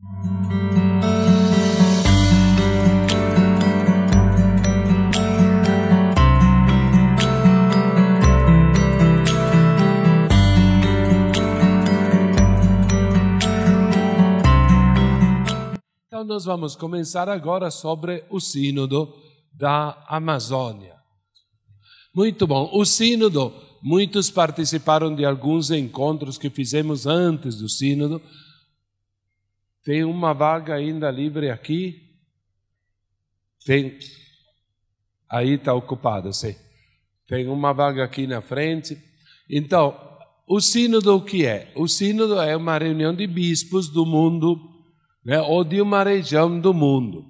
Então nós vamos começar agora sobre o Sínodo da Amazônia. Muito bom. O Sínodo, muitos participaram de alguns encontros que fizemos antes do Sínodo. Tem uma vaga ainda livre aqui? Tem. Aí está ocupado, sim. Tem uma vaga aqui na frente. Então, o Sínodo o que é? O Sínodo é uma reunião de bispos do mundo, né, ou de uma região do mundo.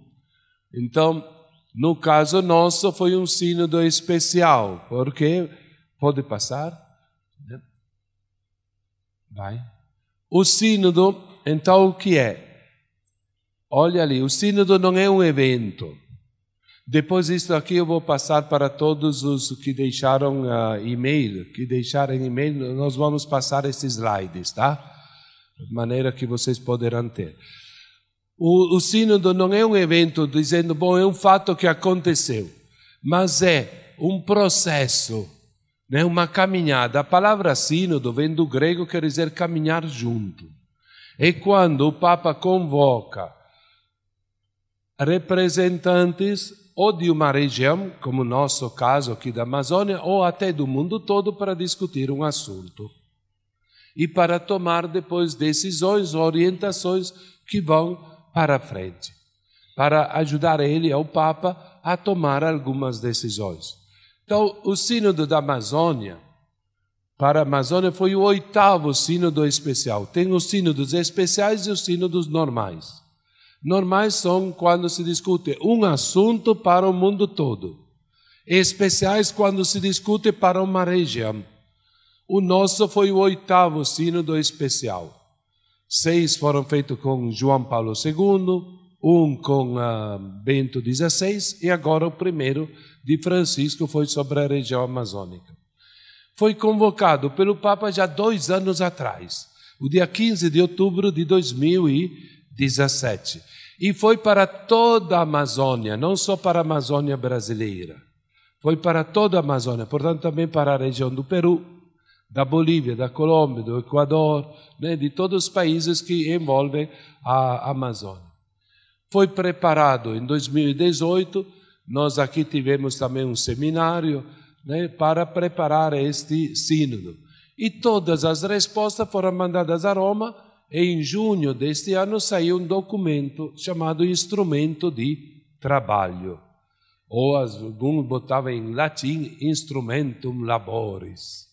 Então, no caso nosso, foi um sínodo especial, porque pode passar? Vai. O sínodo, então, o que é? Olha ali, o sínodo não é um evento. Depois disso aqui eu vou passar para todos os que deixaram e-mail, nós vamos passar esses slides, tá? De maneira que vocês poderão ter. O sínodo não é um evento dizendo, bom, é um fato que aconteceu, mas é um processo, né, uma caminhada. A palavra sínodo vem do grego, quer dizer caminhar junto. É quando o Papa convoca representantes ou de uma região, como no nosso caso aqui da Amazônia, ou até do mundo todo para discutir um assunto. E para tomar depois decisões, orientações que vão para frente, para ajudar ele, ao Papa, a tomar algumas decisões. Então, o Sínodo da Amazônia, para a Amazônia, foi o 8º sínodo especial. Tem os sínodos especiais e os sínodos normais. Normais são quando se discute um assunto para o mundo todo. Especiais quando se discute para uma região. O nosso foi o 8º sínodo especial. 6 foram feitos com João Paulo II, um com Bento XVI e agora o primeiro de Francisco foi sobre a região amazônica. Foi convocado pelo Papa já 2 anos atrás, o dia 15 de outubro de 2017. E foi para toda a Amazônia, não só para a Amazônia brasileira. Foi para toda a Amazônia, portanto também para a região do Peru, da Bolívia, da Colômbia, do Equador, né, de todos os países que envolvem a Amazônia. Foi preparado em 2018, nós aqui tivemos também um seminário, né, para preparar este sínodo. E todas as respostas foram mandadas a Roma e em junho deste ano saiu um documento chamado Instrumento de Trabalho. Ou alguns botavam em latim, Instrumentum Laboris.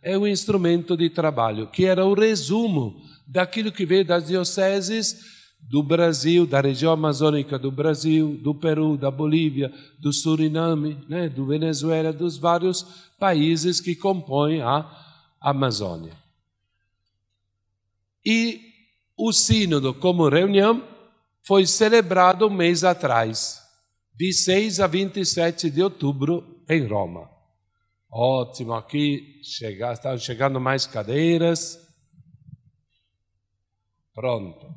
É um instrumento de trabalho, que era o resumo daquilo que veio das dioceses do Brasil, da região amazônica do Brasil, do Peru, da Bolívia, do Suriname, né, do Venezuela, dos vários países que compõem a Amazônia. E o sínodo, como reunião, foi celebrado um mês atrás, de 6 a 27 de outubro, em Roma. Ótimo, aqui estão chegando mais cadeiras. Pronto.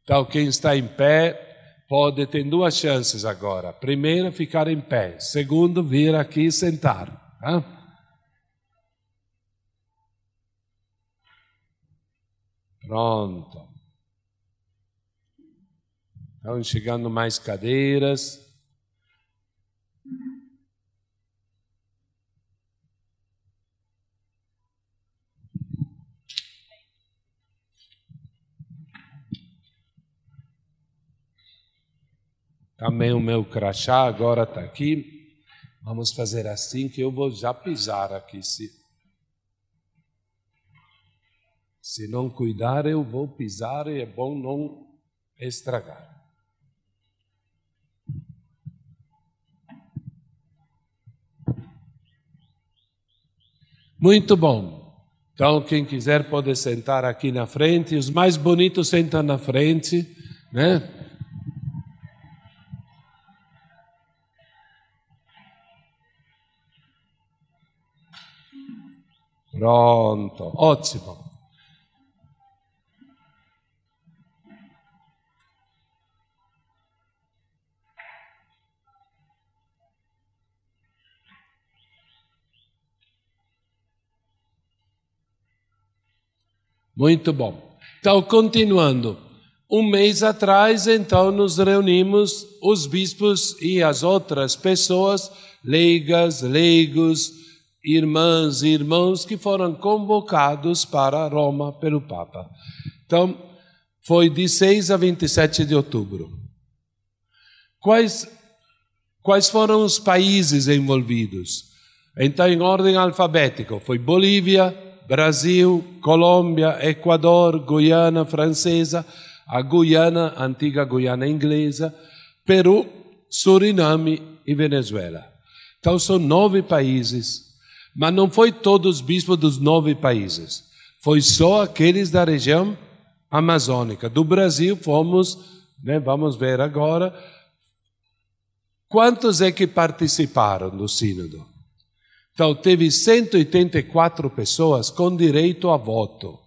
Então, quem está em pé pode ter 2 chances agora. Primeiro, ficar em pé. Segundo, vir aqui e sentar. Tá? Pronto. Estão chegando mais cadeiras. Também o meu crachá agora está aqui. Vamos fazer assim que eu vou já pisar aqui. Se não cuidar, eu vou pisar e é bom não estragar. Muito bom. Então, quem quiser pode sentar aqui na frente. Os mais bonitos sentam na frente, né? Pronto, ótimo. Muito bom. Então, continuando. Um mês atrás, então, nos reunimos, os bispos e as outras pessoas, leigas, leigos, irmãs e irmãos, que foram convocados para Roma pelo Papa. Então, foi de 6 a 27 de outubro. Quais foram os países envolvidos? Então, em ordem alfabética, foi Bolívia, Brasil, Colômbia, Equador, Guiana Francesa, a Guiana, a antiga Guiana inglesa, Peru, Suriname e Venezuela. Então, são 9 países, mas não foi todos os bispos dos 9 países. Foi só aqueles da região amazônica. Do Brasil fomos, vamos ver agora, quantos é que participaram do sínodo? Então, teve 184 pessoas com direito a voto.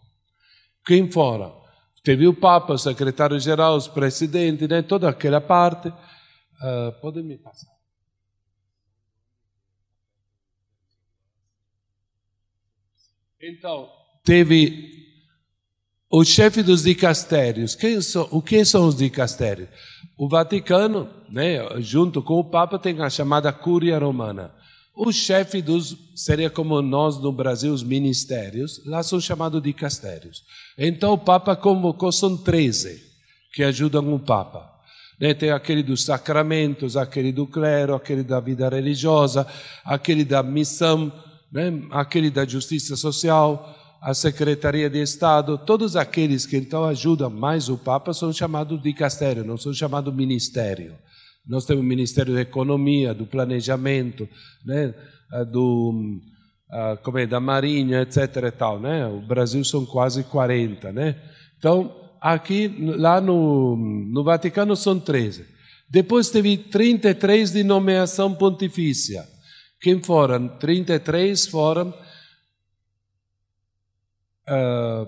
Quem foram? Teve o Papa, o secretário-geral, os presidentes, toda aquela parte. Pode me passar? Então, teve o chefe dos dicastérios. O que são os dicastérios? O Vaticano, junto com o Papa, tem a chamada Cúria Romana. O chefe seria como nós no Brasil, os ministérios, lá são chamados dicastérios. Então o Papa convocou, são 13 que ajudam o Papa. Tem aquele dos sacramentos, aquele do clero, aquele da vida religiosa, aquele da missão, aquele da justiça social, a Secretaria de Estado, todos aqueles que então ajudam mais o Papa são chamados dicastério, não são chamados ministério. Nós temos o Ministério da Economia, do Planejamento, da Marinha, etc. E tal, O Brasil são quase 40. Então, aqui, lá no Vaticano são 13. Depois teve 33 de nomeação pontifícia. Quem foram? 33 foram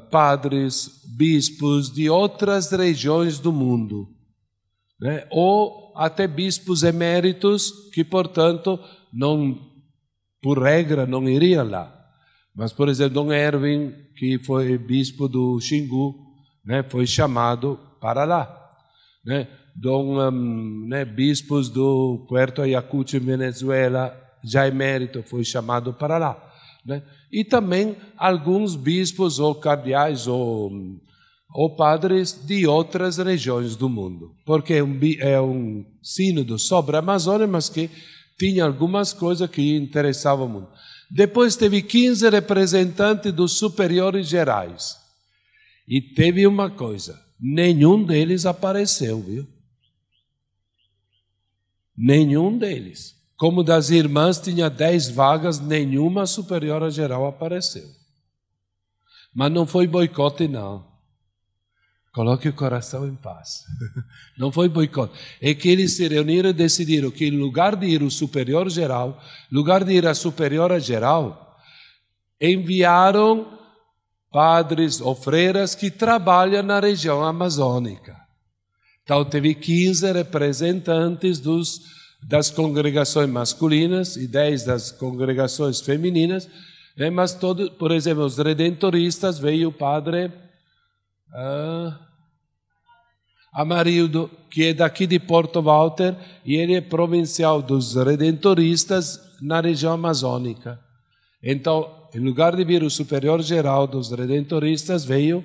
padres, bispos de outras regiões do mundo, ou até bispos eméritos que, portanto, por regra, não iriam lá. Mas, por exemplo, Dom Erwin, que foi bispo do Xingu, foi chamado para lá. Bispos do Puerto Ayacucho, em Venezuela, já emérito, foi chamado para lá. E também alguns bispos ou cardeais ou padres de outras regiões do mundo, porque é um sínodo sobre a Amazônia, mas que tinha algumas coisas que interessavam muito. Depois teve 15 representantes dos superiores gerais. E teve uma coisa, nenhum deles apareceu, viu? Nenhum deles. Como das irmãs tinha 10 vagas, nenhuma superiora geral apareceu. Mas não foi boicote, não. Coloque o coração em paz. Não foi boicote. É que eles se reuniram e decidiram que, em lugar de ir o superior geral, em lugar de ir a superiora geral, enviaram padres ou freiras que trabalham na região amazônica. Então, teve 15 representantes das congregações masculinas e 10 das congregações femininas, mas todos, por exemplo, os redentoristas, veio o padre Amarildo, que é daqui de Porto Walter, e ele é provincial dos redentoristas na região amazônica. Então, em lugar de vir o superior geral dos redentoristas, veio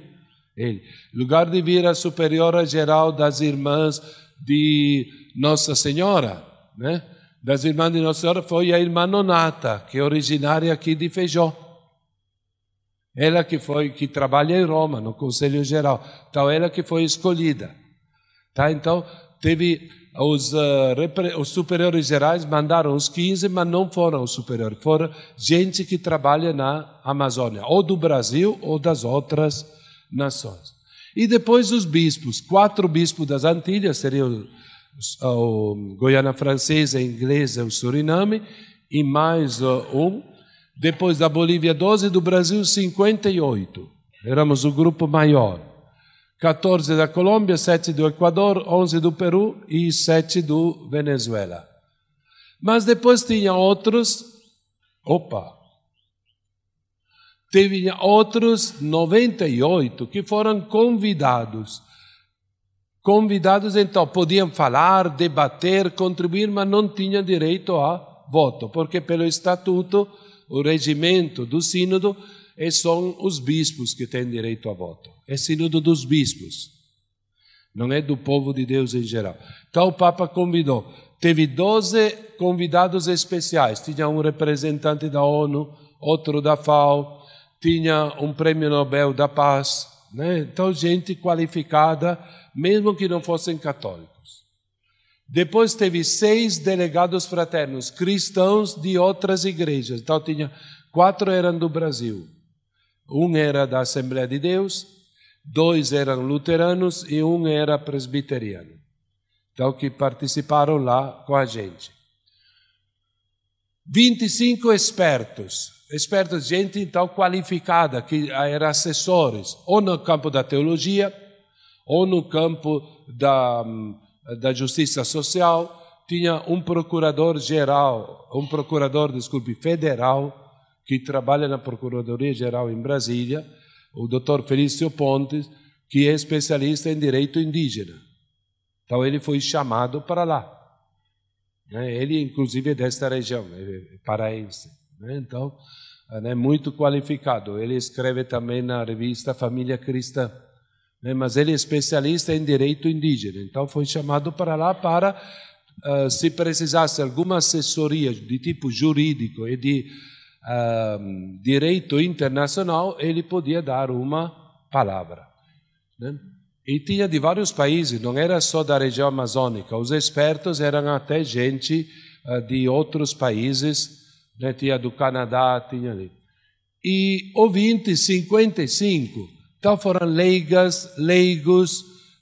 ele. Em lugar de vir a superiora geral das irmãs de Nossa Senhora, das irmãs de Nossa Senhora, foi a irmã Nonata, que é originária aqui de Feijó. Ela que trabalha em Roma, no Conselho Geral. Então, ela que foi escolhida. Então, teve os superiores gerais, mandaram os 15, mas não foram os superiores. Foram gente que trabalha na Amazônia, ou do Brasil ou das outras nações. E depois os bispos. 4 bispos das Antilhas, seriam o Guiana Francesa, Inglesa, o Suriname, e mais um. Depois da Bolívia, 12, do Brasil, 58. Éramos o grupo maior. 14 da Colômbia, 7 do Equador, 11 do Peru e 7 do Venezuela. Mas depois tinha outros. Teve outros 98 que foram convidados. Convidados, então, podiam falar, debater, contribuir, mas não tinham direito a voto, porque pelo estatuto, o regimento do sínodo, são os bispos que têm direito a voto. É sínodo dos bispos, não é do povo de Deus em geral. Então o Papa convidou. Teve 12 convidados especiais. Tinha um representante da ONU, outro da FAO, tinha um prêmio Nobel da Paz, né? Então gente qualificada, mesmo que não fossem católicos. Depois teve 6 delegados fraternos, cristãos de outras igrejas. Então tinha 4 eram do Brasil. Um era da Assembleia de Deus, 2 eram luteranos e um era presbiteriano. Então que participaram lá com a gente. 25 expertos, gente então qualificada, que eram assessores, ou no campo da teologia, ou no campo da justiça social. Tinha um procurador-geral, federal, que trabalha na Procuradoria-Geral em Brasília, o Dr. Felício Pontes, que é especialista em direito indígena. Então ele foi chamado para lá. Ele, inclusive, é desta região, é paraense. Então, é muito qualificado. Ele escreve também na revista Família Cristã. Mas ele é especialista em direito indígena. Então, foi chamado para lá para, se precisasse alguma assessoria de tipo jurídico e de direito internacional, ele podia dar uma palavra. E tinha de vários países, não era só da região amazônica. Os expertos eram até gente de outros países, né? Tinha do Canadá, tinha ali. E ouvintes, 55, então foram leigos,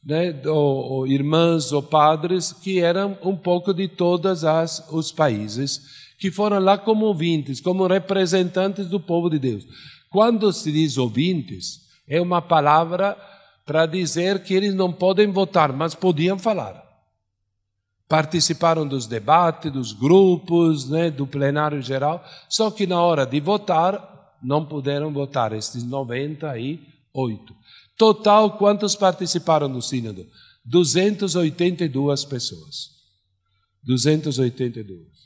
né? ou irmãs ou padres, que eram um pouco de todos os países, que foram lá como ouvintes, como representantes do povo de Deus. Quando se diz ouvintes, é uma palavra para dizer que eles não podem votar, mas podiam falar. Participaram dos debates, dos grupos, né, do plenário geral, só que na hora de votar, não puderam votar, estes 98. Total, quantos participaram do sínodo? 282 pessoas. 282.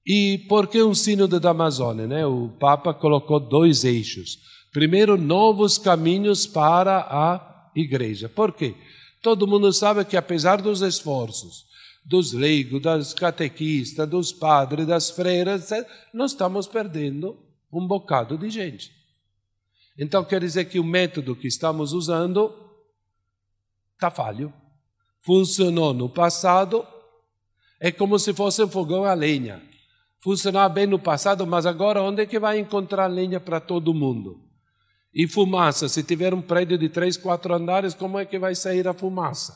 E por que um sínodo da Amazônia? Né? O Papa colocou 2 eixos. Primeiro, novos caminhos para a igreja. Por quê? Todo mundo sabe que, apesar dos esforços dos leigos, das catequistas, dos padres, das freiras, nós estamos perdendo um bocado de gente. Então, quer dizer que o método que estamos usando está falho. Funcionou no passado, é como se fosse um fogão a lenha. Funcionava bem no passado, mas agora onde é que vai encontrar lenha para todo mundo? E fumaça, se tiver um prédio de 3, 4 andares, como é que vai sair a fumaça?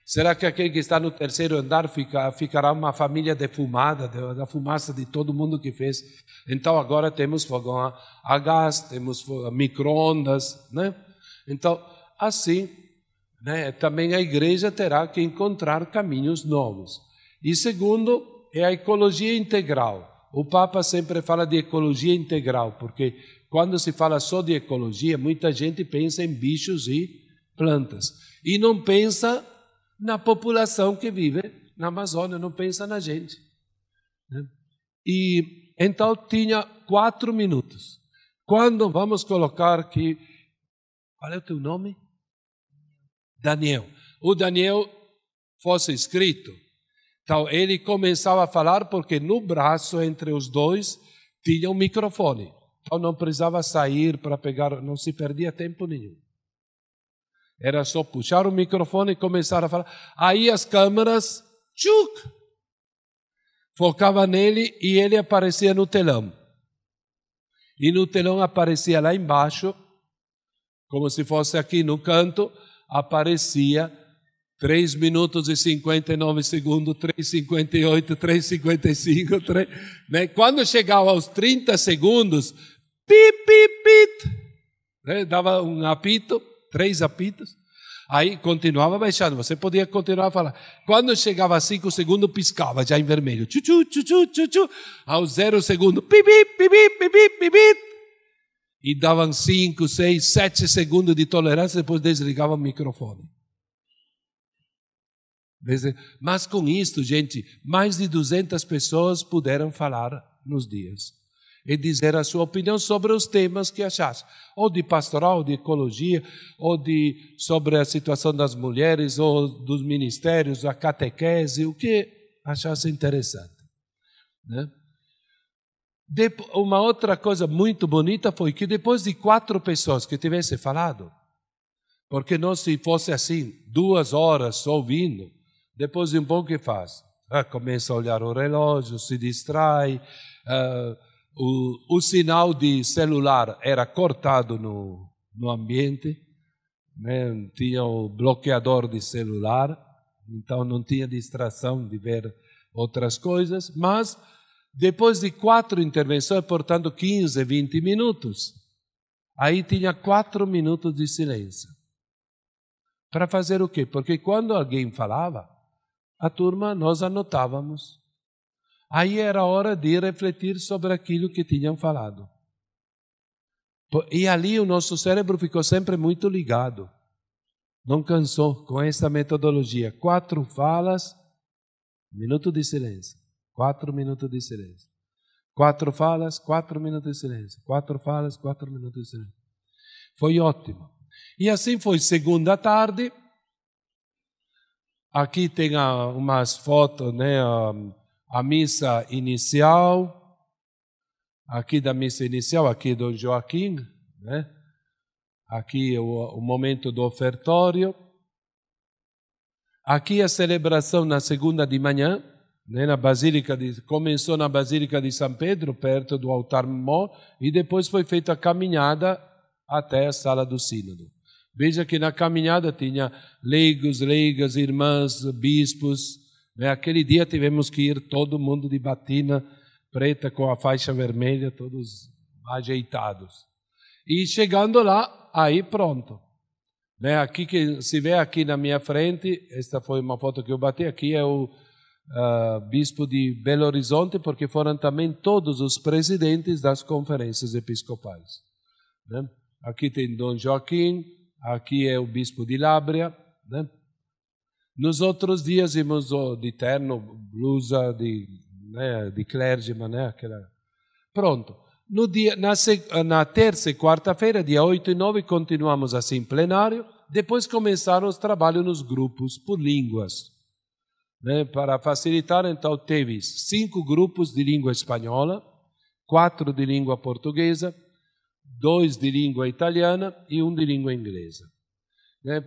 Será que aquele que está no 3º andar ficará uma família defumada, da fumaça de todo mundo que fez? Então agora temos fogão a gás, temos micro-ondas, né? Então, assim, né, também a igreja terá que encontrar caminhos novos. E segundo, é a ecologia integral. O Papa sempre fala de ecologia integral, porque quando se fala só de ecologia, muita gente pensa em bichos e plantas. E não pensa na população que vive na Amazônia, não pensa na gente. E então tinha 4 minutos. Quando vamos colocar aqui... Qual é o teu nome? Daniel. O Daniel fosse escrito. Então ele começava a falar porque no braço entre os dois tinha um microfone. Então não precisava sair para pegar, não se perdia tempo nenhum. Era só puxar o microfone e começar a falar. Aí as câmeras, focavam nele e ele aparecia no telão. E no telão aparecia lá embaixo, como se fosse aqui no canto, aparecia 3 minutos e 59 segundos, 3,58, 3,55, 3, né? Quando chegava aos 30 segundos, pip, pip, pip, né? Dava um apito, 3 apitos. Aí continuava baixando, você podia continuar a falar. Quando chegava a 5 segundos, piscava já em vermelho. Tchu, tchu, tchu, tchu, tchu. Aos 0 segundos, pipi, pipi, pipi, pipi. E davam 5, 6, 7 segundos de tolerância, depois desligavam o microfone. Mas com isto, gente, mais de 200 pessoas puderam falar nos dias e dizer a sua opinião sobre os temas que achassem, ou de pastoral, ou de ecologia, ou sobre a situação das mulheres, ou dos ministérios, a catequese, o que achasse interessante. Né? Uma outra coisa muito bonita foi que depois de 4 pessoas que tivessem falado, porque não se fosse assim, 2 horas ouvindo, depois de um pouco que faz? Começa a olhar o relógio, se distrai, o sinal de celular era cortado no ambiente, né? Tinha o bloqueador de celular, então não tinha distração de ver outras coisas, mas depois de 4 intervenções, portanto 15, 20 minutos, aí tinha 4 minutos de silêncio. Para fazer o quê? Porque quando alguém falava, a turma nós anotávamos. Aí era hora de refletir sobre aquilo que tinham falado. E ali o nosso cérebro ficou sempre muito ligado. Não cansou com essa metodologia. 4 falas, minuto de silêncio. 4 minutos de silêncio. 4 falas, 4 minutos de silêncio. 4 falas, 4 minutos de silêncio. Foi ótimo. E assim foi segunda tarde. Aqui tem umas fotos, né? A missa inicial, aqui da missa inicial, aqui Dom Joaquim, né? Aqui o momento do ofertório. Aqui a celebração na segunda de manhã, né? Começou na Basílica de São Pedro, perto do altar mor, e depois foi feita a caminhada até a sala do sínodo. Veja que na caminhada tinha leigos, leigas, irmãs, bispos. Aquele dia tivemos que ir todo mundo de batina preta com a faixa vermelha, todos ajeitados. E chegando lá, aí pronto. Aqui que se vê aqui na minha frente, esta foi uma foto que eu bati, aqui é o bispo de Belo Horizonte, porque foram também todos os presidentes das conferências episcopais. Aqui tem Dom Joaquim, aqui é o bispo de Lábrea, né? Nos outros dias íamos de terno, blusa de clergyman, né? Pronto. Na terça e quarta-feira, dia 8 e 9, continuamos assim plenário. Depois começaram os trabalhos nos grupos por línguas. Né? Para facilitar, então, teve 5 grupos de língua espanhola, 4 de língua portuguesa, 2 de língua italiana e 1 de língua inglesa.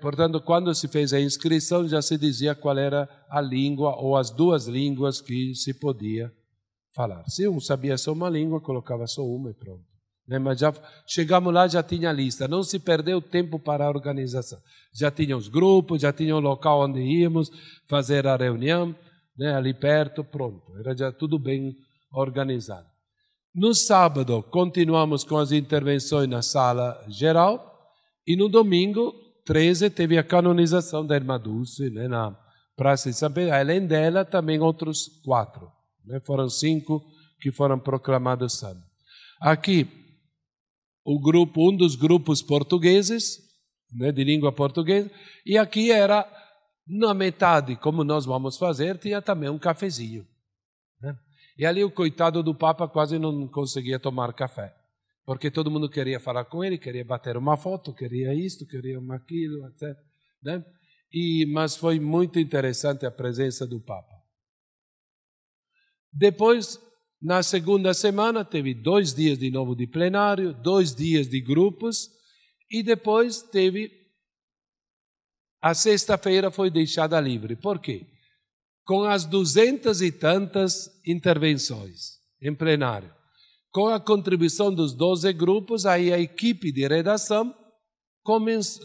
Portanto, quando se fez a inscrição, já se dizia qual era a língua ou as 2 línguas que se podia falar. Se um sabia só uma língua, colocava só uma e pronto. Mas já chegamos lá, já tinha a lista. Não se perdeu tempo para a organização. Já tinha os grupos, já tinha o local onde íamos fazer a reunião, ali perto, pronto. Era já tudo bem organizado. No sábado, continuamos com as intervenções na sala geral e no domingo 13 teve a canonização da Irmã Dulce, na Praça de São Pedro. Além dela, também outros 4. Foram 5 que foram proclamados santos. Aqui, um dos grupos portugueses, de língua portuguesa, e aqui era, na metade, como nós vamos fazer, tinha também um cafezinho. E ali o coitado do Papa quase não conseguia tomar café. Porque todo mundo queria falar com ele, queria bater uma foto, queria isto, queria aquilo, etc. Mas foi muito interessante a presença do Papa. Depois, na segunda semana, teve 2 dias de novo de plenário, 2 dias de grupos, e depois teve... A sexta-feira foi deixada livre. Por quê? Com as 200 e tantas intervenções em plenário, com a contribuição dos 12 grupos, aí a equipe de redação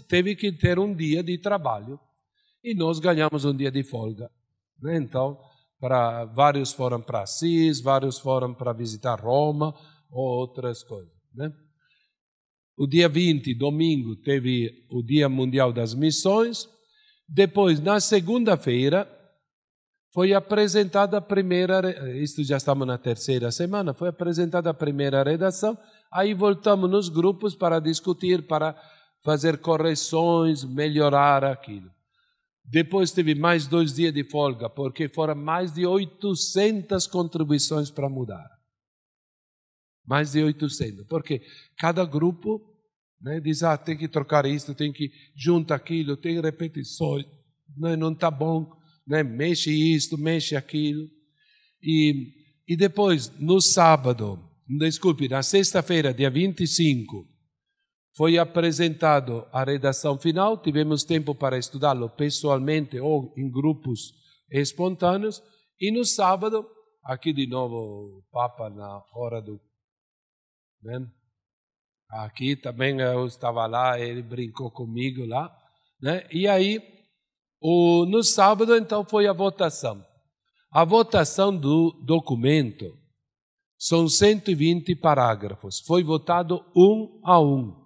teve que ter um dia de trabalho e nós ganhamos um dia de folga. Então, vários foram para Assis, vários foram para visitar Roma ou outras coisas. o dia 20, domingo, teve o Dia Mundial das Missões. Depois, na segunda-feira, foi apresentada a primeira, isto já estamos na terceira semana, foi apresentada a primeira redação, aí voltamos nos grupos para discutir, para fazer correções, melhorar aquilo. Depois teve mais 2 dias de folga, porque foram mais de 800 contribuições para mudar. Mais de 800, porque cada grupo, né, diz, tem que trocar isso, tem que juntar aquilo, tem repetições, né, não está bom, né, mexe isto, mexe aquilo. E depois, no sábado, desculpe, na sexta-feira, dia 25, foi apresentado a redação final, tivemos tempo para estudá-lo pessoalmente ou em grupos espontâneos, e no sábado, aqui de novo o Papa na hora do... Né? Aqui também eu estava lá, ele brincou comigo lá, né? E aí, no sábado, então, foi a votação. A votação do documento são 120 parágrafos, foi votado 1 a 1.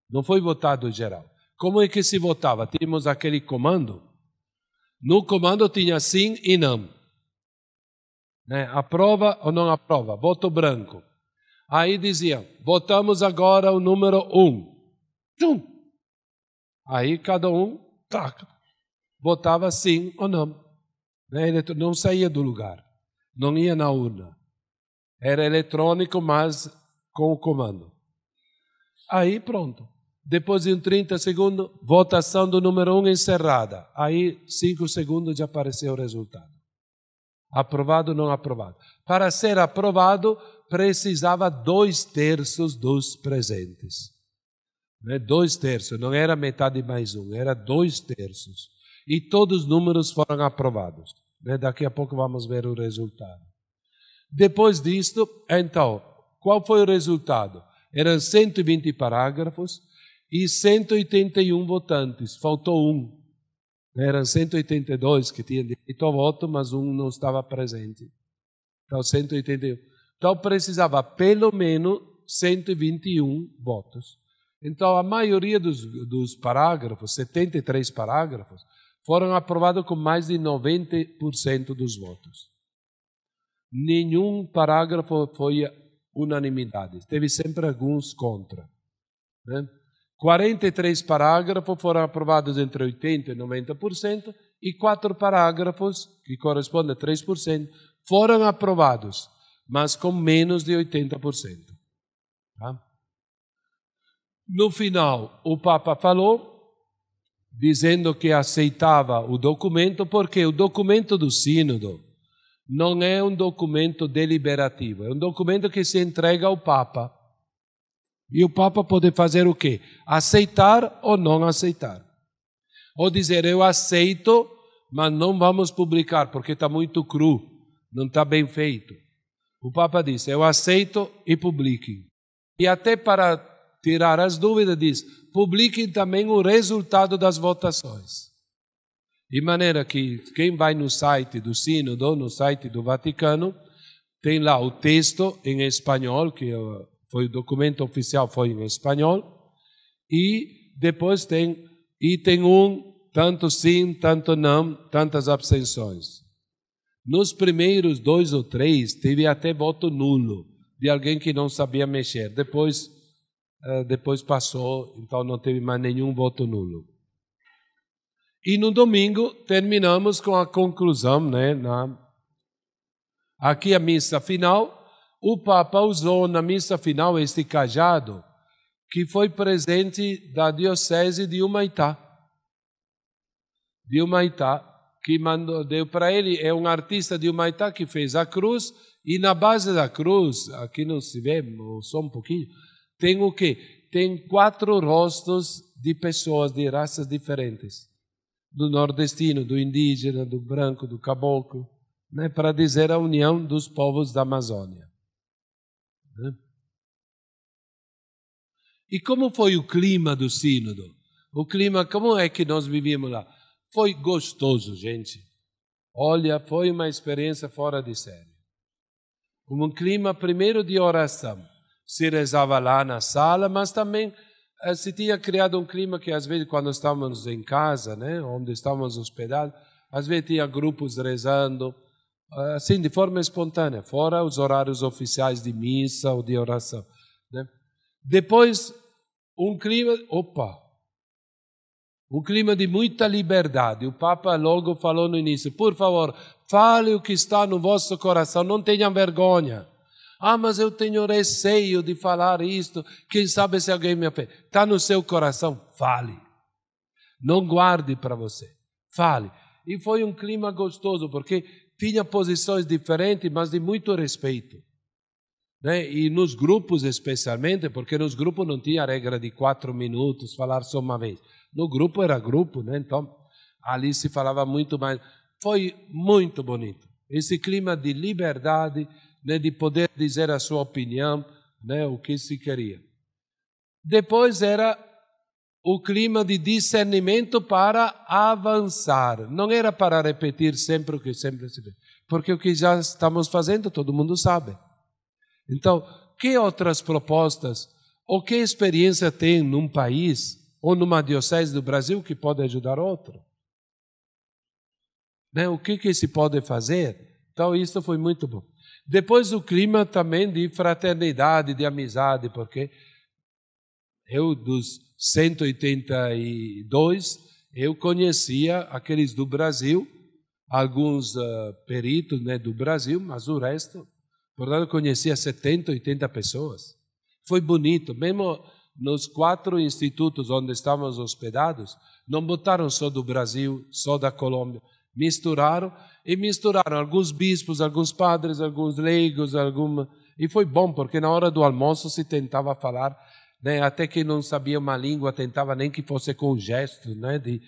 Não foi votado geral. Como é que se votava? Tínhamos aquele comando. No comando tinha sim e não. Né? Aprova ou não aprova? Voto branco. Aí diziam, votamos agora o número 1. Tchum! Aí cada um votava sim ou não. Né? Não saía do lugar. Não ia na urna. Era eletrônico, mas com o comando. Aí pronto. Depois de 30 segundos, votação do número 1 encerrada. Aí, 5 segundos, já apareceu o resultado. Aprovado ou não aprovado. Para ser aprovado, precisava 2/3 dos presentes. 2/3, não era metade mais um, era 2/3. E todos os números foram aprovados. Daqui a pouco vamos ver o resultado. Depois disto, então, qual foi o resultado? Eram 120 parágrafos, e 181 votantes, faltou um. Eram 182 que tinham direito ao voto, mas um não estava presente. Então, 181. Então, precisava pelo menos 121 votos. Então, a maioria dos parágrafos, 73 parágrafos, foram aprovados com mais de 90% dos votos. Nenhum parágrafo foi unanimidade. Teve sempre alguns contra. Né? 43 parágrafos foram aprovados entre 80% e 90%, e 4 parágrafos, que correspondem a 3%, foram aprovados, mas com menos de 80%. Tá? No final, o Papa falou, dizendo que aceitava o documento, porque o documento do Sínodo não é um documento deliberativo, é um documento que se entrega ao Papa. E o Papa pode fazer o quê? Aceitar ou não aceitar. Ou dizer, eu aceito, mas não vamos publicar, porque está muito cru, não está bem feito. O Papa diz, eu aceito e publiquem. E até para tirar as dúvidas, diz, publiquem também o resultado das votações. De maneira que quem vai no site do Sínodo, no site do Vaticano, tem lá o texto em espanhol, que foi o documento oficial, foi em espanhol, e depois tem item 1, tanto sim, tanto não, tantas abstenções. Nos primeiros 2 ou 3, teve até voto nulo, de alguém que não sabia mexer. Depois passou, então não teve mais nenhum voto nulo. E no domingo terminamos com a conclusão, né? Aqui a missa final. O Papa usou na missa final este cajado que foi presente da diocese de Humaitá. De Humaitá, que deu para ele, é um artista de Humaitá que fez a cruz, e na base da cruz, aqui não se vê, só um pouquinho, tem o quê? Tem 4 rostos de pessoas de raças diferentes. Do nordestino, do indígena, do branco, do caboclo, né, para dizer a união dos povos da Amazônia. E como foi o clima do sínodo? O clima, como é que nós vivíamos lá? Foi gostoso, gente. Olha, foi uma experiência fora de série. Um clima primeiro de oração. Se rezava lá na sala, mas também se tinha criado um clima que, às vezes, quando estávamos em casa, né, onde estávamos hospedados, às vezes tinha grupos rezando, assim, de forma espontânea, fora os horários oficiais de missa ou de oração. Né? Depois, um clima de muita liberdade. O Papa logo falou no início: por favor, fale o que está no vosso coração, não tenham vergonha. Mas eu tenho receio de falar isto, quem sabe se alguém me ofende. Está no seu coração, fale. Não guarde para você, fale. E foi um clima gostoso, porque tinha posições diferentes, mas de muito respeito. Né? E nos grupos especialmente, porque nos grupos não tinha regra de 4 minutos, falar só uma vez. No grupo era grupo, né? Então ali se falava muito mais. Foi muito bonito. Esse clima de liberdade, né, de poder dizer a sua opinião, né, o que se queria. Depois era o clima de discernimento para avançar. Não era para repetir sempre o que sempre se fez, porque o que já estamos fazendo todo mundo sabe. Então, que outras propostas ou que experiência tem num país ou numa diocese do Brasil que pode ajudar outro? Né? O que se pode fazer? Então, isso foi muito bom. Depois o clima também de fraternidade, de amizade, porque eu, dos 182, eu conhecia aqueles do Brasil, alguns peritos, né, do Brasil, mas o resto, portanto, eu conhecia 70, 80 pessoas. Foi bonito, mesmo nos 4 institutos onde estávamos hospedados, não botaram só do Brasil, só da Colômbia, misturaram alguns bispos, alguns padres, alguns leigos, e foi bom, porque na hora do almoço se tentava falar, né, até quem não sabia uma língua tentava nem que fosse com gestos, né, de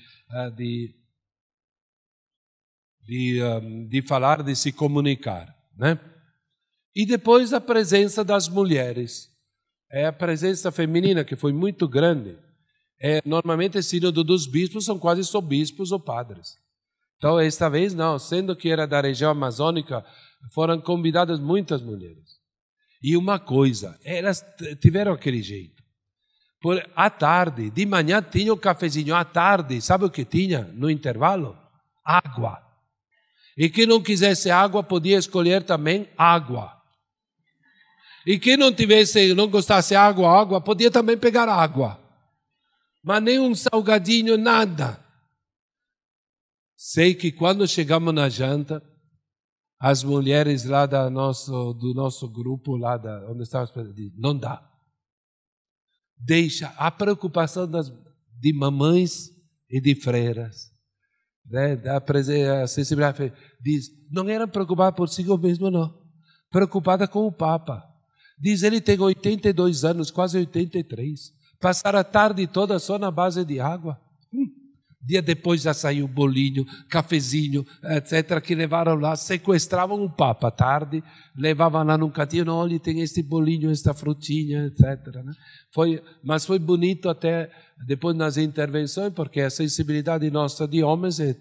falar, de se comunicar, né? E depois a presença das mulheres, a presença feminina que foi muito grande. Normalmente o sínodo dos bispos são quase só bispos ou padres. Então, esta vez não, sendo que era da região amazônica, foram convidadas muitas mulheres. E uma coisa, elas tiveram aquele jeito. À tarde, de manhã tinha o cafezinho, à tarde, sabe o que tinha no intervalo? Água. E quem não quisesse água, podia escolher também água. E quem não gostasse água, podia também pegar água. Mas nem um salgadinho, nada. Sei que quando chegamos na janta, as mulheres lá do nosso grupo, lá onde estávamos, dizem: não dá. Deixa a preocupação de mamães e de freiras, né? A sensibilidade diz: não era preocupada por si mesmo, não. Preocupada com o Papa. Diz: ele tem 82 anos, quase 83. Passar a tarde toda só na base de água. Dia depois já saiu bolinho, cafezinho, etc., que levaram lá, sequestravam o Papa à tarde, levavam lá num cantinho: não, olha, tem este bolinho, esta frutinha, etc. Né? Mas foi bonito até depois nas intervenções, porque a sensibilidade nossa de homens é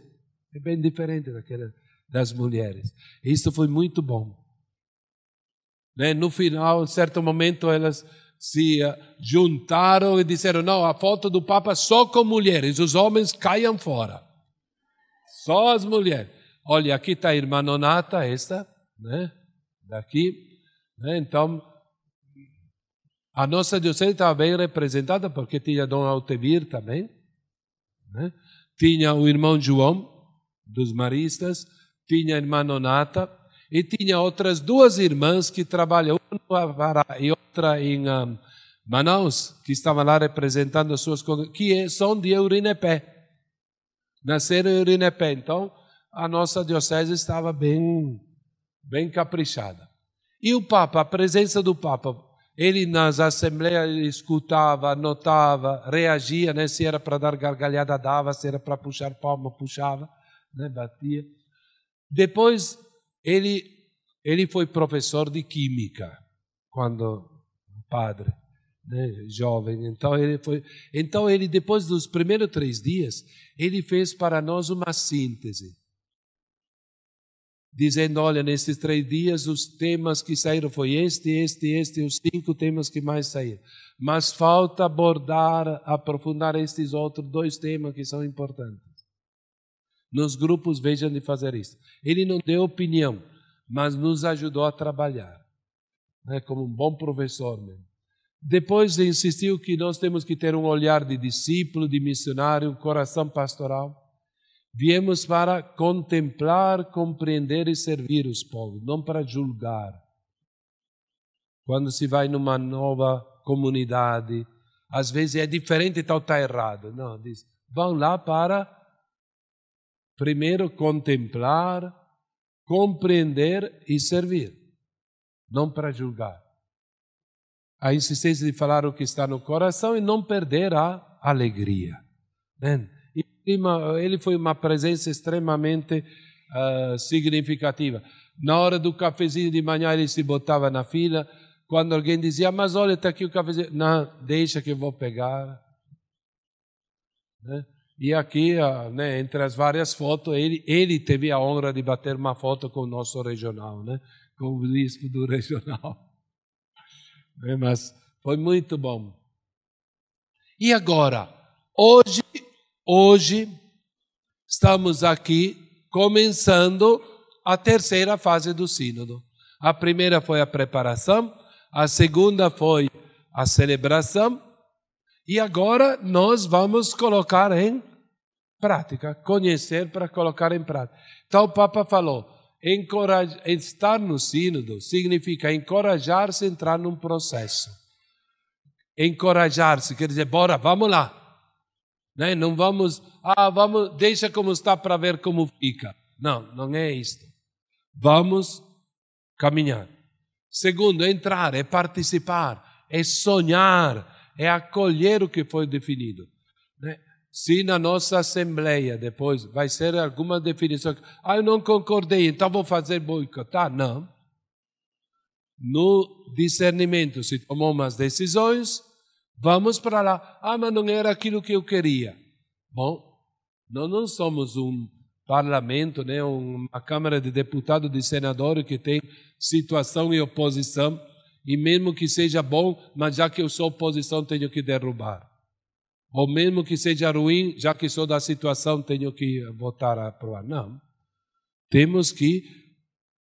bem diferente daquela das mulheres. Isso foi muito bom. Né? No final, em certo momento, elas se juntaram e disseram: não, a foto do Papa só com mulheres, os homens caiam fora. Só as mulheres. Olha, aqui está a irmã Nonata, esta, né? Daqui. Né? Então, a nossa diocese estava bem representada, porque tinha Dom Altemir também, né? Tinha o irmão João, dos maristas, tinha a irmã Nonata, e tinha outras 2 irmãs que trabalham, uma no Pará e outra em Manaus, que estavam lá representando as suas que são de Eurinepé. Nasceram em Eurinepé. Então, a nossa diocese estava bem caprichada. E o Papa, a presença do Papa, ele nas assembleias escutava, anotava, reagia, né? Se era para dar gargalhada, dava, se era para puxar palma, puxava, né? Batia. Depois, ele foi professor de química, quando padre, né, jovem. Então ele depois dos primeiros 3 dias, ele fez para nós uma síntese. dizendo, olha, nesses 3 dias os temas que saíram foi este, os 5 temas que mais saíram. Mas falta abordar, aprofundar estes outros 2 temas que são importantes. Nos grupos vejam de fazer isso. Ele não deu opinião, mas nos ajudou a trabalhar, né, como um bom professor mesmo. Depois insistiu que nós temos que ter um olhar de discípulo, de missionário, um coração pastoral. Viemos para contemplar, compreender e servir os povos, não para julgar. Quando se vai numa nova comunidade, às vezes é diferente, então está errado. Não, diz, vão lá para primeiro contemplar, compreender e servir, não para julgar. A insistência de falar o que está no coração e não perder a alegria. E ele foi uma presença extremamente significativa. Na hora do cafezinho de manhã ele se botava na fila. Quando alguém dizia, mas olha, está aqui o cafezinho. Não, deixa que eu vou pegar. E aqui, né, entre as várias fotos, ele teve a honra de bater uma foto com o nosso regional, né, com o bispo do regional. Mas foi muito bom. E agora, hoje estamos aqui começando a terceira fase do sínodo. A primeira foi a preparação, a segunda foi a celebração, e agora nós vamos colocar em prática, conhecer para colocar em prática. Então o Papa falou, estar no sínodo significa encorajar-se a entrar num processo. Encorajar-se, quer dizer, bora, vamos lá. Né? Não vamos, deixa como está para ver como fica. Não, não é isto. Vamos caminhar. Segundo, entrar, é participar, é sonhar, é acolher o que foi definido. Né? Se na nossa assembleia depois vai ser alguma definição, eu não concordei, então vou fazer boicotar. Não. No discernimento se tomou umas decisões, vamos para lá. Mas não era aquilo que eu queria. Bom, nós não somos um parlamento, né, uma Câmara de Deputados, de Senadores que tem situação e oposição, e mesmo que seja bom, mas já que eu sou oposição, tenho que derrubar. Ou mesmo que seja ruim, já que sou da situação, tenho que votar a aprovar. Não. Temos que,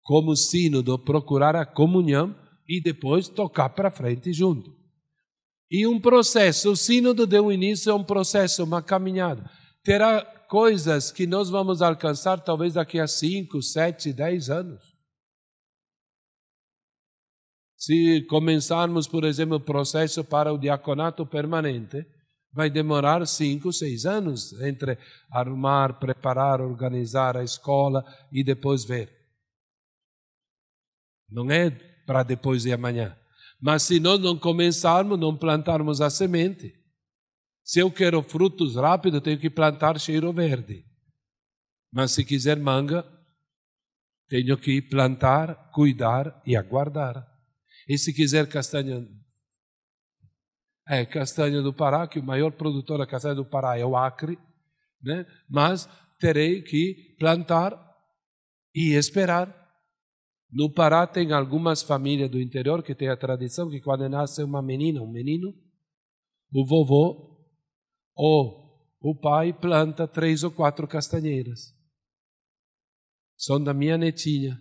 como sínodo, procurar a comunhão e depois tocar para frente junto. E um processo, o sínodo deu início a um processo, uma caminhada. Terá coisas que nós vamos alcançar talvez daqui a 5, 7, 10 anos. Se começarmos, por exemplo, o processo para o diaconato permanente, vai demorar 5, 6 anos entre arrumar, preparar, organizar a escola e depois ver. Não é para depois de amanhã. Mas se nós não começarmos, não plantarmos a semente, se eu quero frutos rápidos, tenho que plantar cheiro verde. Mas se quiser manga, tenho que plantar, cuidar e aguardar. E se quiser castanha do Pará, que o maior produtor da castanha do Pará é o Acre, né? Mas terei que plantar e esperar. No Pará tem algumas famílias do interior que têm a tradição que quando nasce uma menina, um menino, o vovô ou o pai planta 3 ou 4 castanheiras. São da minha netinha.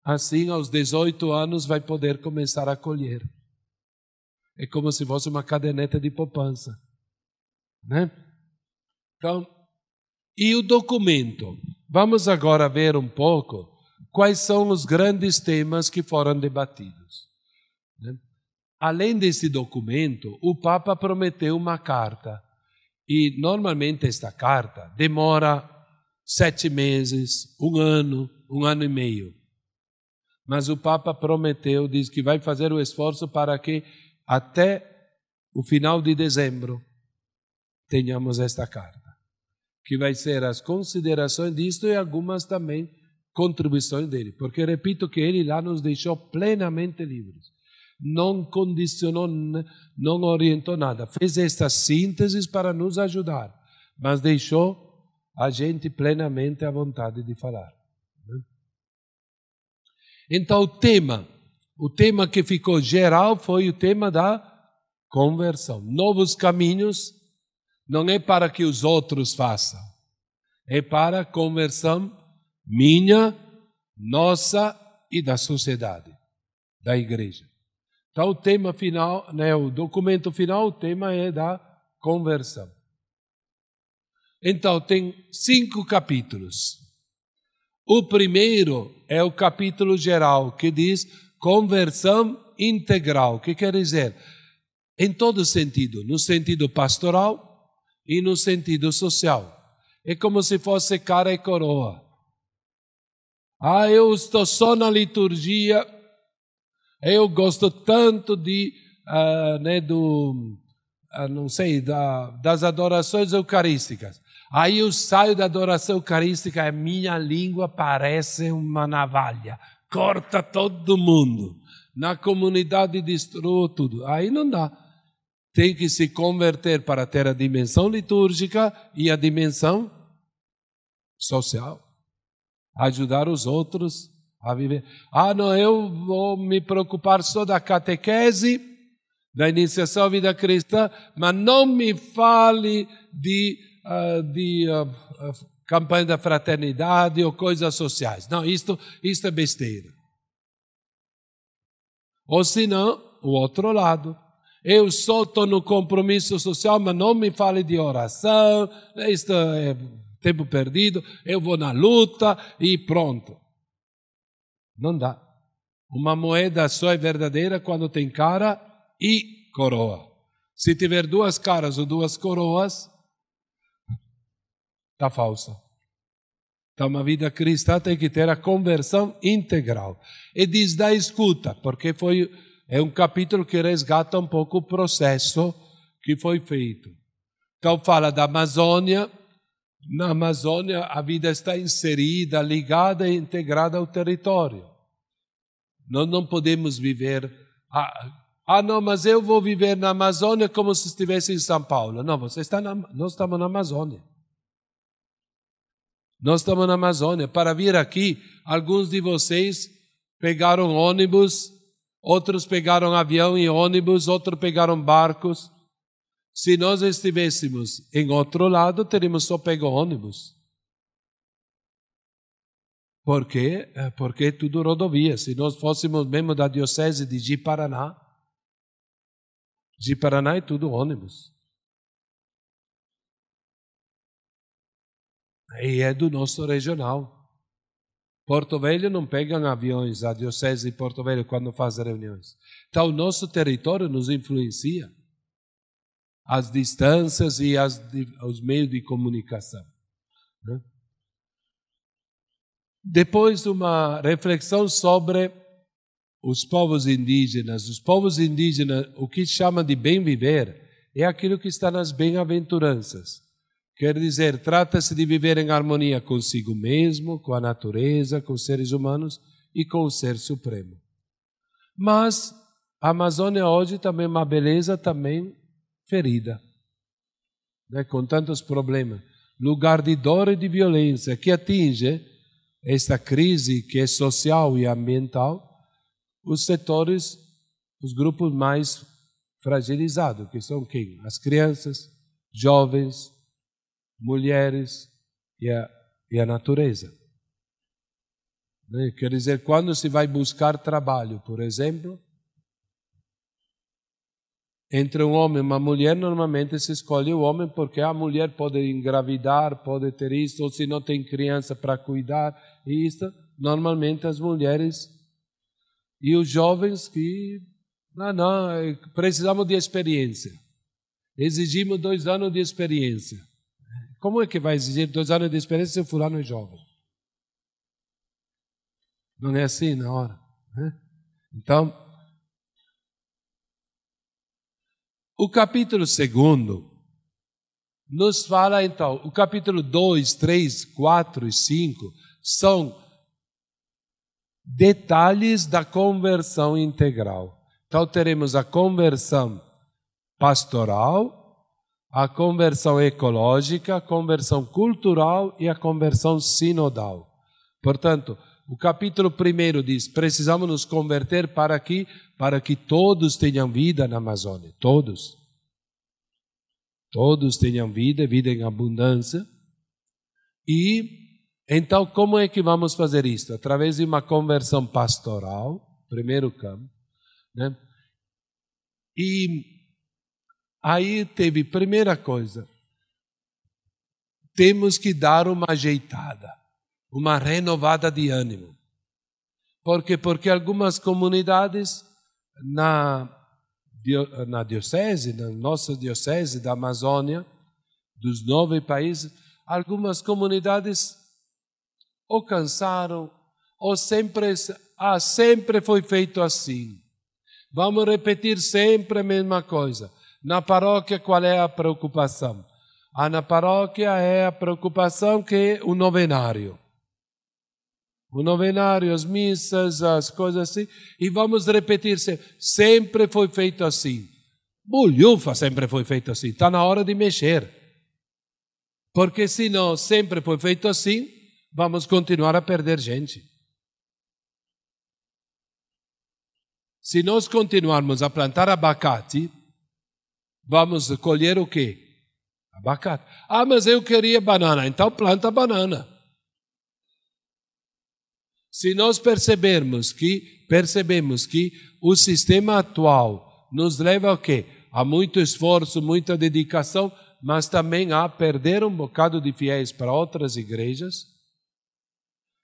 Assim, aos 18 anos, vai poder começar a colher. É como se fosse uma caderneta de poupança. Né? Então, e o documento? Vamos agora ver um pouco quais são os grandes temas que foram debatidos. Né? Além desse documento, o Papa prometeu uma carta. E, normalmente, esta carta demora 7 meses, 1 ano, 1 ano e meio. Mas o Papa prometeu, diz que vai fazer o esforço para que até o final de dezembro tenhamos esta carta, que vai ser as considerações disto e algumas também contribuições dele, porque repito que ele lá nos deixou plenamente livres, não condicionou, não orientou nada, fez estas sínteses para nos ajudar, mas deixou a gente plenamente à vontade de falar. Então o tema que ficou geral foi o tema da conversão. Novos caminhos não é para que os outros façam, é para a conversão minha, nossa e da sociedade, da igreja. Então o tema final, o documento final, o tema é da conversão. Então tem 5 capítulos. O primeiro é o capítulo geral, que diz conversão integral. O que quer dizer? Em todo sentido, no sentido pastoral e no sentido social. É como se fosse cara e coroa. Eu estou só na liturgia, eu gosto tanto das adorações eucarísticas. Aí eu saio da adoração eucarística e minha língua parece uma navalha, corta todo mundo. Na comunidade destrua tudo. Aí não dá. Tem que se converter para ter a dimensão litúrgica e a dimensão social. Ajudar os outros a viver. Não, eu vou me preocupar só da catequese, da iniciação à vida cristã, mas não me fale de campanha da fraternidade ou coisas sociais. Não, isto é besteira. Ou senão, o outro lado. Eu só estou no compromisso social, mas não me fale de oração, isto é tempo perdido, eu vou na luta e pronto. Não dá. Uma moeda só é verdadeira quando tem cara e coroa. Se tiver 2 caras ou 2 coroas, está falsa. Então, uma vida cristã tem que ter a conversão integral. E diz da escuta, porque é um capítulo que resgata um pouco o processo que foi feito. Então, fala da Amazônia. Na Amazônia, a vida está inserida, ligada e integrada ao território. Nós não podemos viver... não, mas eu vou viver na Amazônia como se estivesse em São Paulo. Não, nós estamos na Amazônia. Nós estamos na Amazônia. Para vir aqui, alguns de vocês pegaram ônibus, outros pegaram avião e ônibus, outros pegaram barcos. Se nós estivéssemos em outro lado, teríamos só pego ônibus. Por quê? Porque é tudo rodovia. Se nós fôssemos mesmo da diocese de Ji-Paraná é tudo ônibus. E é do nosso regional. Porto Velho não pegam aviões, a diocese de Porto Velho, quando faz reuniões. Então, o nosso território nos influencia. As distâncias e os meios de comunicação. Né? Depois, uma reflexão sobre os povos indígenas. Os povos indígenas, o que chama de bem viver, é aquilo que está nas bem-aventuranças. Quer dizer, trata-se de viver em harmonia consigo mesmo, com a natureza, com os seres humanos e com o Ser Supremo. Mas a Amazônia hoje também é uma beleza também ferida, né? Com tantos problemas. Lugar de dor e de violência que atinge esta crise que é social e ambiental, os setores, os grupos mais fragilizados, que são quem? As crianças, jovens, mulheres e a natureza. Quer dizer, quando se vai buscar trabalho, por exemplo, entre um homem e uma mulher, normalmente se escolhe o homem porque a mulher pode engravidar, pode ter isso, ou se não tem criança para cuidar, e isso, normalmente as mulheres e os jovens que, precisamos de experiência. Exigimos 2 anos de experiência. Como é que vai exigir 2 anos de experiência se o fulano é jovem? Não é assim na hora. Né? Então, o capítulo 2 nos fala, então, o capítulo 2, 3, 4 e 5 são detalhes da conversão integral. Então, teremos a conversão pastoral, a conversão ecológica, a conversão cultural e a conversão sinodal. Portanto, o capítulo 1 diz, precisamos nos converter para que todos tenham vida na Amazônia, todos. Todos tenham vida em abundância. E, então, como é que vamos fazer isso? Através de uma conversão pastoral, primeiro campo, né? E aí teve, primeira coisa, temos que dar uma ajeitada, uma renovada de ânimo. Por quê? Porque algumas comunidades na diocese, na nossa diocese da Amazônia, dos 9 países, algumas comunidades ou cansaram, ou sempre foi feito assim. Vamos repetir sempre a mesma coisa. Na paróquia, qual é a preocupação? Na paróquia é a preocupação que é o novenário. O novenário, as missas, as coisas assim. E vamos repetir sempre foi feito assim. Bulhufa sempre foi feito assim. Está na hora de mexer. Porque se não sempre foi feito assim, vamos continuar a perder gente. Se nós continuarmos a plantar abacate, vamos colher o quê? Abacate. Mas eu queria banana, então planta banana. Se nós percebemos que o sistema atual nos leva a quê? A muito esforço, muita dedicação, mas também a perder um bocado de fiéis para outras igrejas,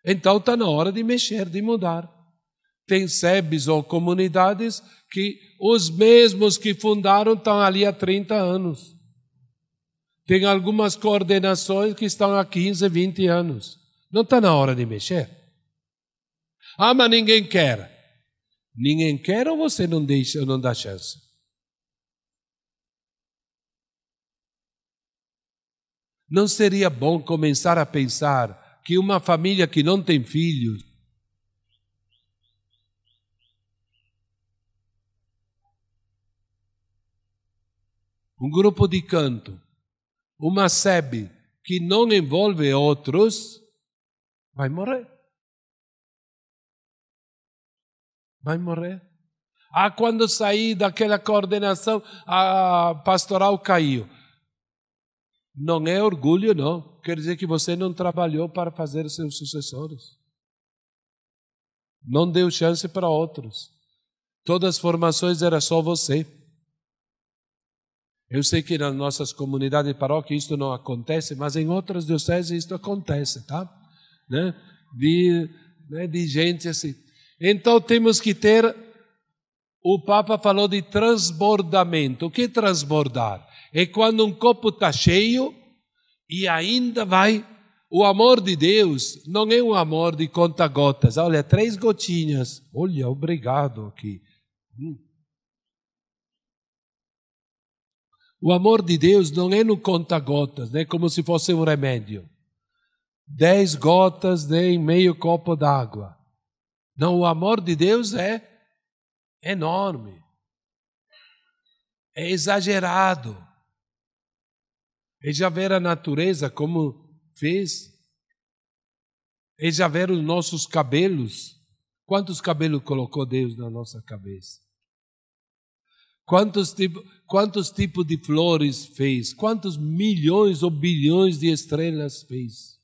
então está na hora de mexer, de mudar. Tem SEBs ou comunidades que os mesmos que fundaram estão ali há 30 anos. Tem algumas coordenações que estão há 15, 20 anos. Não está na hora de mexer? Mas ninguém quer. Ninguém quer ou você não deixa, não dá chance? Não seria bom começar a pensar que uma família que não tem filhos, um grupo de canto, uma SEB que não envolve outros, vai morrer. Vai morrer. Quando sair daquela coordenação, a pastoral caiu. Não é orgulho, não. Quer dizer que você não trabalhou para fazer seus sucessores. Não deu chance para outros. Todas as formações era só você. Eu sei que nas nossas comunidades de paróquia isso não acontece, mas em outras dioceses isso acontece, tá? Né? De gente assim. Então temos que ter, o Papa falou de transbordamento. O que é transbordar? É quando um copo está cheio e ainda vai. O amor de Deus não é um amor de conta-gotas. Olha, 3 gotinhas. Olha, obrigado aqui. O amor de Deus não é no conta-gotas, né? Como se fosse um remédio. 10 gotas em meio copo d'água. Não, o amor de Deus é enorme. É exagerado. É já ver a natureza como fez. É já ver os nossos cabelos. Quantos cabelos colocou Deus na nossa cabeça? Quantos tipos de flores fez? Quantos milhões ou bilhões de estrelas fez?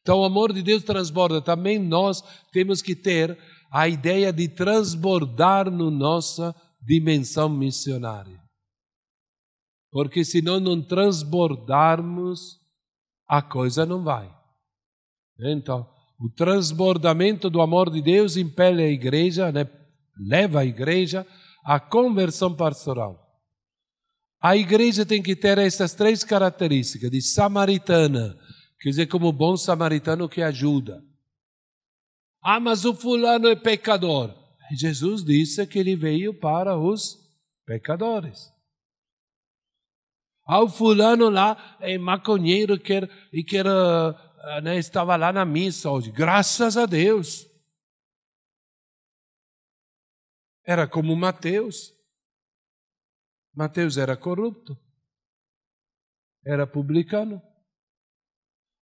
Então o amor de Deus transborda. Também nós temos que ter a ideia de transbordar na nossa dimensão missionária. Porque se nós não transbordarmos, a coisa não vai. Então, o transbordamento do amor de Deus impele a igreja, né? Leva a igreja à conversão pastoral. A igreja tem que ter essas 3 características de samaritana, quer dizer, como bom samaritano que ajuda. Mas o fulano é pecador. Jesus disse que ele veio para os pecadores. O fulano lá é maconheiro estava lá na missa hoje. Graças a Deus. Era como Mateus. Mateus era corrupto. Era publicano.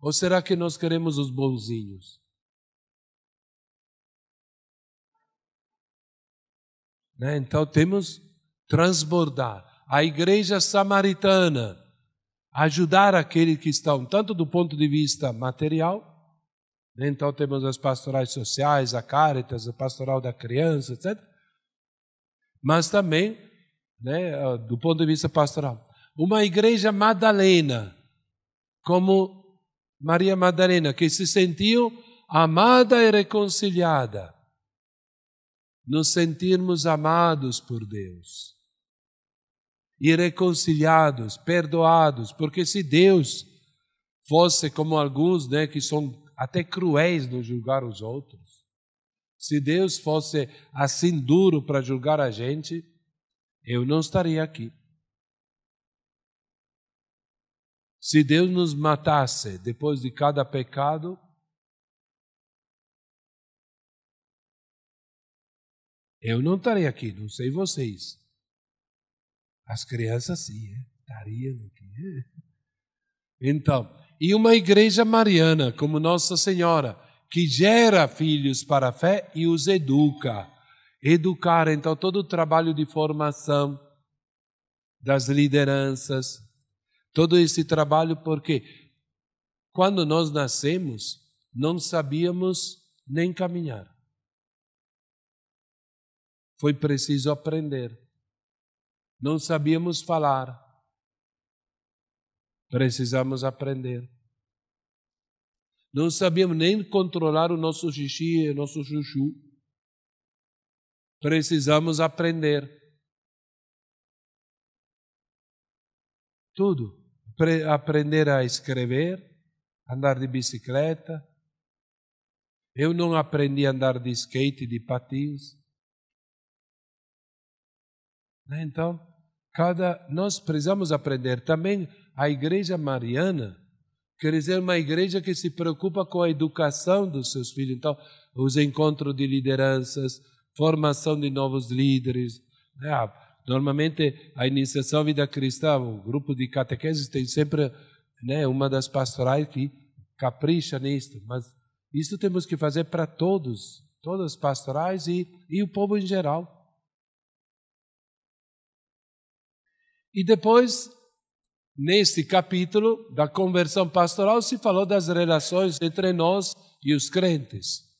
Ou será que nós queremos os bonzinhos? Né? Então temos que transbordar. A igreja samaritana, ajudar aqueles que estão, tanto do ponto de vista material, né? Então temos as pastorais sociais, a Caritas, a pastoral da criança, etc. Mas também, né, do ponto de vista pastoral. Uma igreja madalena, como Maria Madalena, que se sentiu amada e reconciliada. Nos sentirmos amados por Deus. E reconciliados, perdoados, porque se Deus fosse como alguns, né, que são até cruéis no julgar os outros, se Deus fosse assim duro para julgar a gente, eu não estaria aqui. Se Deus nos matasse depois de cada pecado, eu não estaria aqui, não sei vocês. As crianças sim, estariam aqui. Então, e uma igreja mariana, como Nossa Senhora, que gera filhos para a fé e os educa. Educar, então, todo o trabalho de formação das lideranças, todo esse trabalho, porque quando nós nascemos, não sabíamos nem caminhar. Foi preciso aprender. Não sabíamos falar. Precisamos aprender. Não sabíamos nem controlar o nosso xixi e o nosso chuchu. Precisamos aprender. Tudo. Aprender a escrever, andar de bicicleta. Eu não aprendi a andar de skate, de patins. Então, nós precisamos aprender. Também a igreja mariana quer dizer uma igreja que se preocupa com a educação dos seus filhos. Então, os encontros de lideranças, formação de novos líderes. Normalmente, a iniciação à vida cristã, o grupo de catequeses tem sempre, né, uma das pastorais que capricha nisso. Mas isso temos que fazer para todos, todas as pastorais e o povo em geral. E depois, neste capítulo da conversão pastoral, se falou das relações entre nós e os crentes.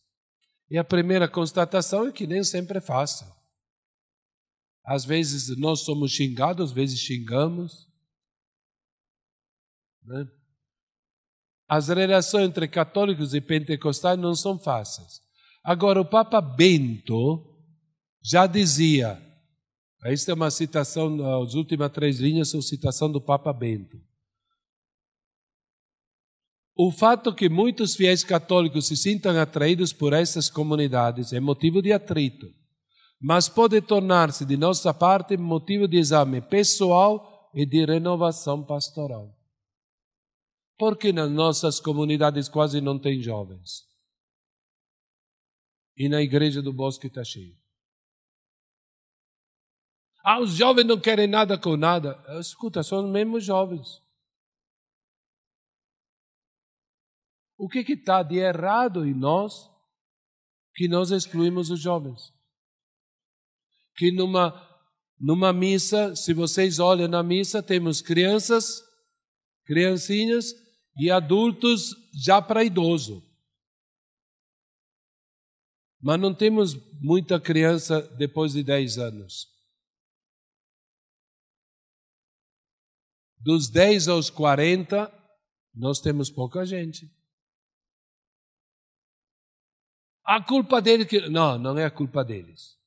E a primeira constatação é que nem sempre é fácil. Às vezes nós somos xingados, às vezes xingamos. Né? As relações entre católicos e pentecostais não são fáceis. Agora, o Papa Bento já dizia, esta é uma citação, as últimas 3 linhas são citação do Papa Bento. O fato que muitos fiéis católicos se sintam atraídos por essas comunidades é motivo de atrito, mas pode tornar-se de nossa parte motivo de exame pessoal e de renovação pastoral. Por que nas nossas comunidades quase não tem jovens? E na igreja do Bosque está cheio. Os jovens não querem nada com nada. Escuta, são os mesmos jovens. O que está de errado em nós que nós excluímos os jovens? Que numa missa, se vocês olham na missa, temos criancinhas e adultos já para idoso. Mas não temos muita criança depois de 10 anos. Dos 10 aos 40, nós temos pouca gente. A culpa deles... Não é a culpa deles.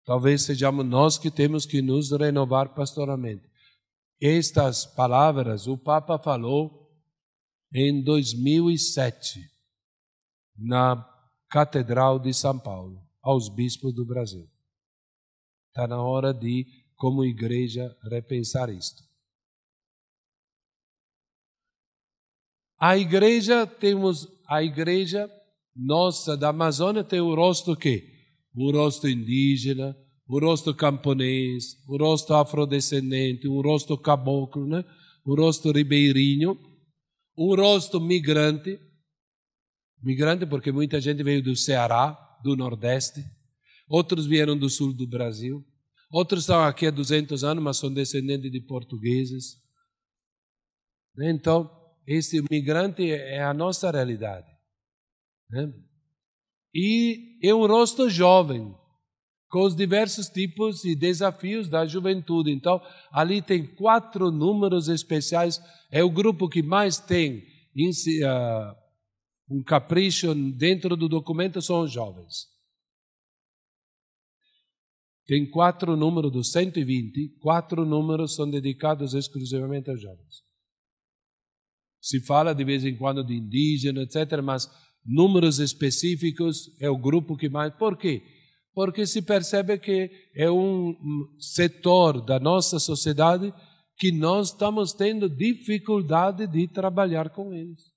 Talvez sejamos nós que temos que nos renovar pastoralmente. Estas palavras o Papa falou em 2007, na Catedral de São Paulo, aos bispos do Brasil. Está na hora de, como igreja, repensar isto. A igreja nossa da Amazônia tem o rosto o quê? O rosto indígena, o rosto camponês, o rosto afrodescendente, o rosto caboclo, né? O rosto ribeirinho. um rosto migrante porque muita gente veio do Ceará, do Nordeste, outros vieram do sul do Brasil, outros estão aqui há 200 anos, mas são descendentes de portugueses. Então, esse migrante é a nossa realidade. E é um rosto jovem, com os diversos tipos e desafios da juventude. Então, ali tem 4 números especiais. É o grupo que mais tem um capricho dentro do documento, são os jovens. Tem 4 números dos 120, 4 números são dedicados exclusivamente aos jovens. Se fala de vez em quando de indígena, etc., mas números específicos é o grupo que mais... Por quê? Porque se percebe que é um setor da nossa sociedade que nós estamos tendo dificuldade de trabalhar com eles,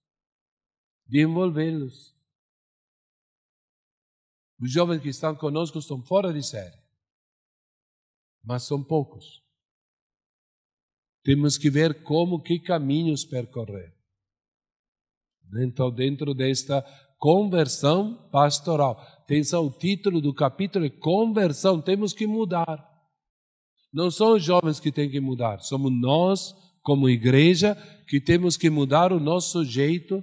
de envolvê-los. Os jovens que estão conosco estão fora de série, mas são poucos. Temos que ver que caminhos percorrer. Então, dentro desta conversão pastoral, o título do capítulo é Conversão, temos que mudar. Não são os jovens que têm que mudar, somos nós, como igreja, que temos que mudar o nosso jeito.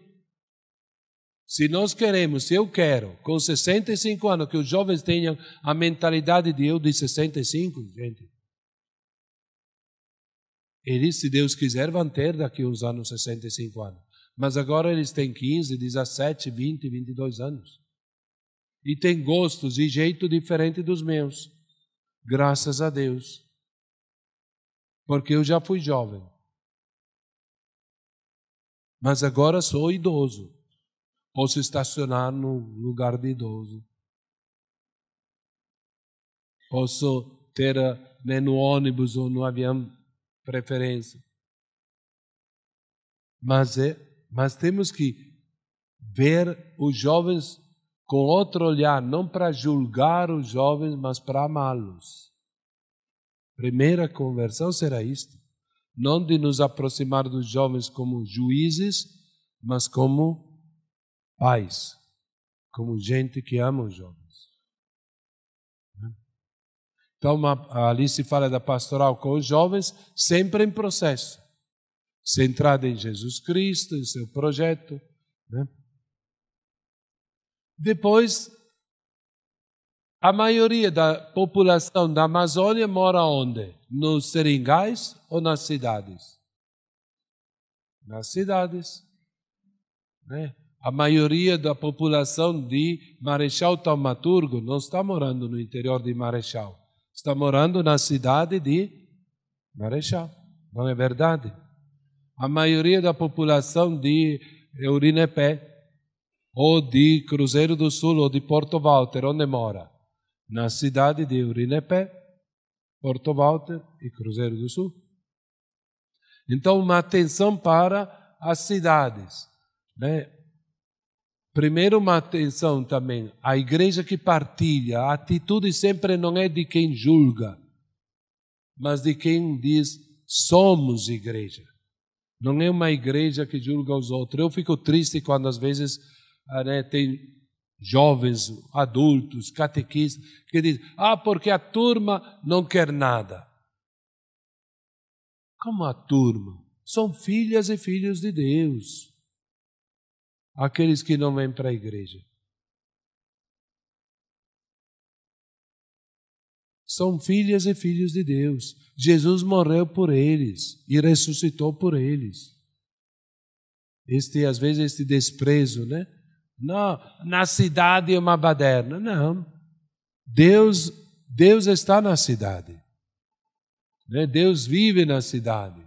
Se nós queremos, se eu quero, com 65 anos, que os jovens tenham a mentalidade de eu de 65, gente, eles, se Deus quiser, vão ter daqui uns anos 65 anos. Mas agora eles têm 15, 17, 20, 22 anos. E têm gostos e jeito diferente dos meus. Graças a Deus. Porque eu já fui jovem. Mas agora sou idoso. Posso estacionar no lugar de idoso. Posso ter no ônibus ou no avião preferência. Mas temos que ver os jovens com outro olhar, não para julgar os jovens, mas para amá-los. Primeira conversão será isto. Não de nos aproximar dos jovens como juízes, mas como pais, como gente que ama os jovens. Então, ali se fala da pastoral com os jovens, sempre em processo. Centrada em Jesus Cristo, em seu projeto. Depois, a maioria da população da Amazônia mora onde? Nos seringais ou nas cidades? Nas cidades. A maioria da população de Marechal Thaumaturgo não está morando no interior de Marechal. Está morando na cidade de Marechal. Não é verdade? A maioria da população de Eurinepé, ou de Cruzeiro do Sul, ou de Porto Walter, onde mora? Na cidade de Eurinepé, Porto Walter e Cruzeiro do Sul. Então, uma atenção para as cidades. Primeiro, uma atenção também à igreja que partilha. A atitude sempre não é de quem julga, mas de quem diz, somos igreja. Não é uma igreja que julga os outros. Eu fico triste quando às vezes tem jovens, adultos, catequistas, que dizem, porque a turma não quer nada. Como a turma? São filhas e filhos de Deus. Aqueles que não vêm para a igreja. São filhas e filhos de Deus. Jesus morreu por eles e ressuscitou por eles. Às vezes, este desprezo, Não, na cidade é uma baderna. Não. Deus está na cidade. Deus vive na cidade.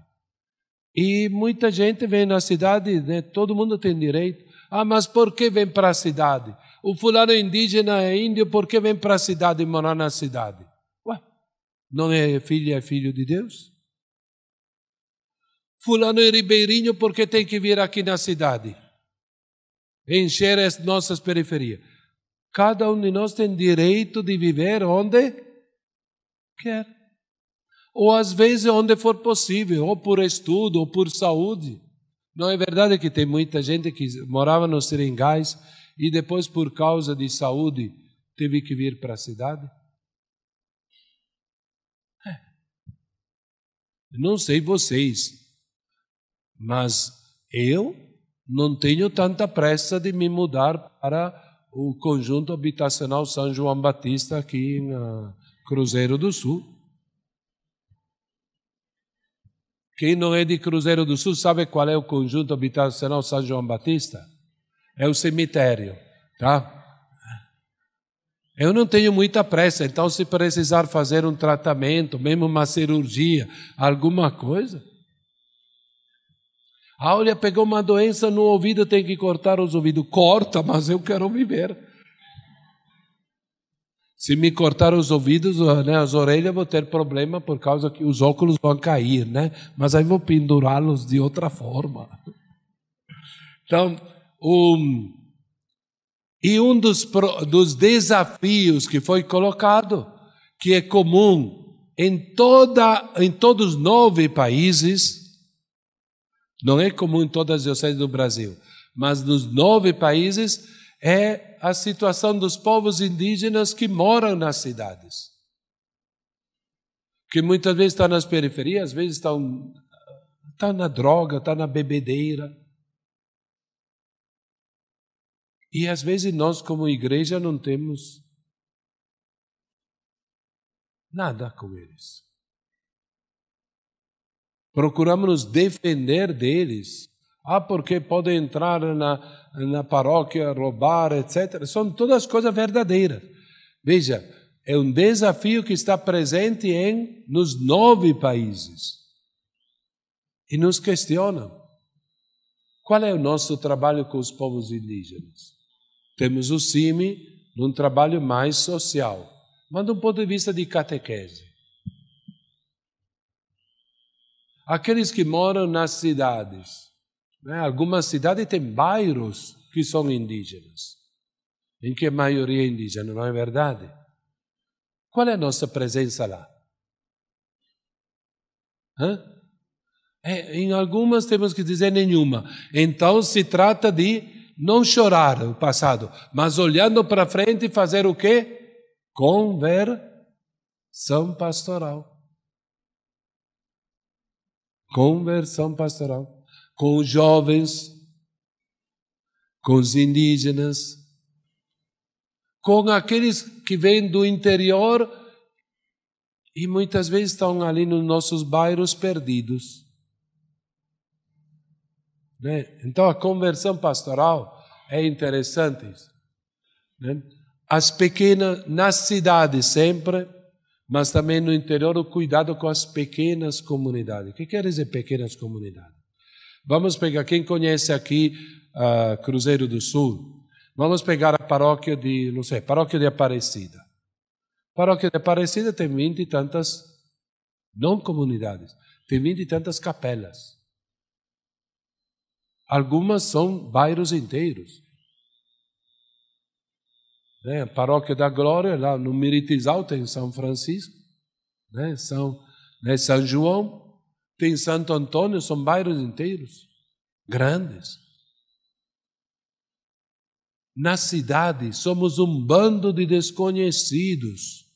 E muita gente vem na cidade, todo mundo tem direito. Mas por que vem para a cidade? O fulano indígena é índio, por que vem para a cidade e morar na cidade? Não é filho de Deus? Fulano é ribeirinho, por que tem que vir aqui na cidade? Encher as nossas periferias. Cada um de nós tem direito de viver onde quer. Ou às vezes onde for possível, ou por estudo, ou por saúde. Não é verdade que tem muita gente que morava nos seringais e depois, por causa de saúde, teve que vir para a cidade? Não sei vocês, mas eu não tenho tanta pressa de me mudar para o conjunto habitacional São João Batista aqui em Cruzeiro do Sul. Quem não é de Cruzeiro do Sul sabe qual é o conjunto habitacional São João Batista? É o cemitério, tá? Eu não tenho muita pressa, então se precisar fazer um tratamento, mesmo uma cirurgia, alguma coisa. Olha, pegou uma doença no ouvido, tem que cortar os ouvidos. Corta, mas eu quero viver. Se me cortar os ouvidos, né, as orelhas, vou ter problema por causa que os óculos vão cair, né? Mas aí vou pendurá-los de outra forma. Então, um dos desafios que foi colocado, que é comum em todos os 9 países, não é comum em todas as dioceses do Brasil, mas nos 9 países é a situação dos povos indígenas que moram nas cidades. Que muitas vezes estão nas periferias, às vezes estão na droga, estão na bebedeira. E às vezes nós, como igreja, não temos nada com eles. Procuramos nos defender deles. Porque pode entrar na paróquia, roubar, etc. São todas coisas verdadeiras. Veja, é um desafio que está presente nos 9 países. E nos questiona. Qual é o nosso trabalho com os povos indígenas? Temos o CIMI num trabalho mais social, mas do ponto de vista de catequese. Aqueles que moram nas cidades, algumas cidades têm bairros que são indígenas, em que a maioria é indígena, não é verdade? Qual é a nossa presença lá? Em algumas temos que dizer nenhuma. Então se trata de não chorar o passado, mas olhando para frente e fazer o quê? Conversão pastoral. Conversão pastoral. Com os jovens, com os indígenas, com aqueles que vêm do interior e muitas vezes estão ali nos nossos bairros perdidos. Né? Então a conversão pastoral é interessante. Né? As pequenas, nas cidades sempre, mas também no interior o cuidado com as pequenas comunidades. O que quer dizer pequenas comunidades? Vamos pegar, quem conhece aqui Cruzeiro do Sul, vamos pegar a paróquia paróquia de Aparecida. Paróquia de Aparecida tem 20 e tantas, não comunidades, tem 20 e tantas capelas. Algumas são bairros inteiros. A Paróquia da Glória, lá no Miritizal, tem São Francisco, São João, tem Santo Antônio, são bairros inteiros, grandes. Na cidade, somos um bando de desconhecidos.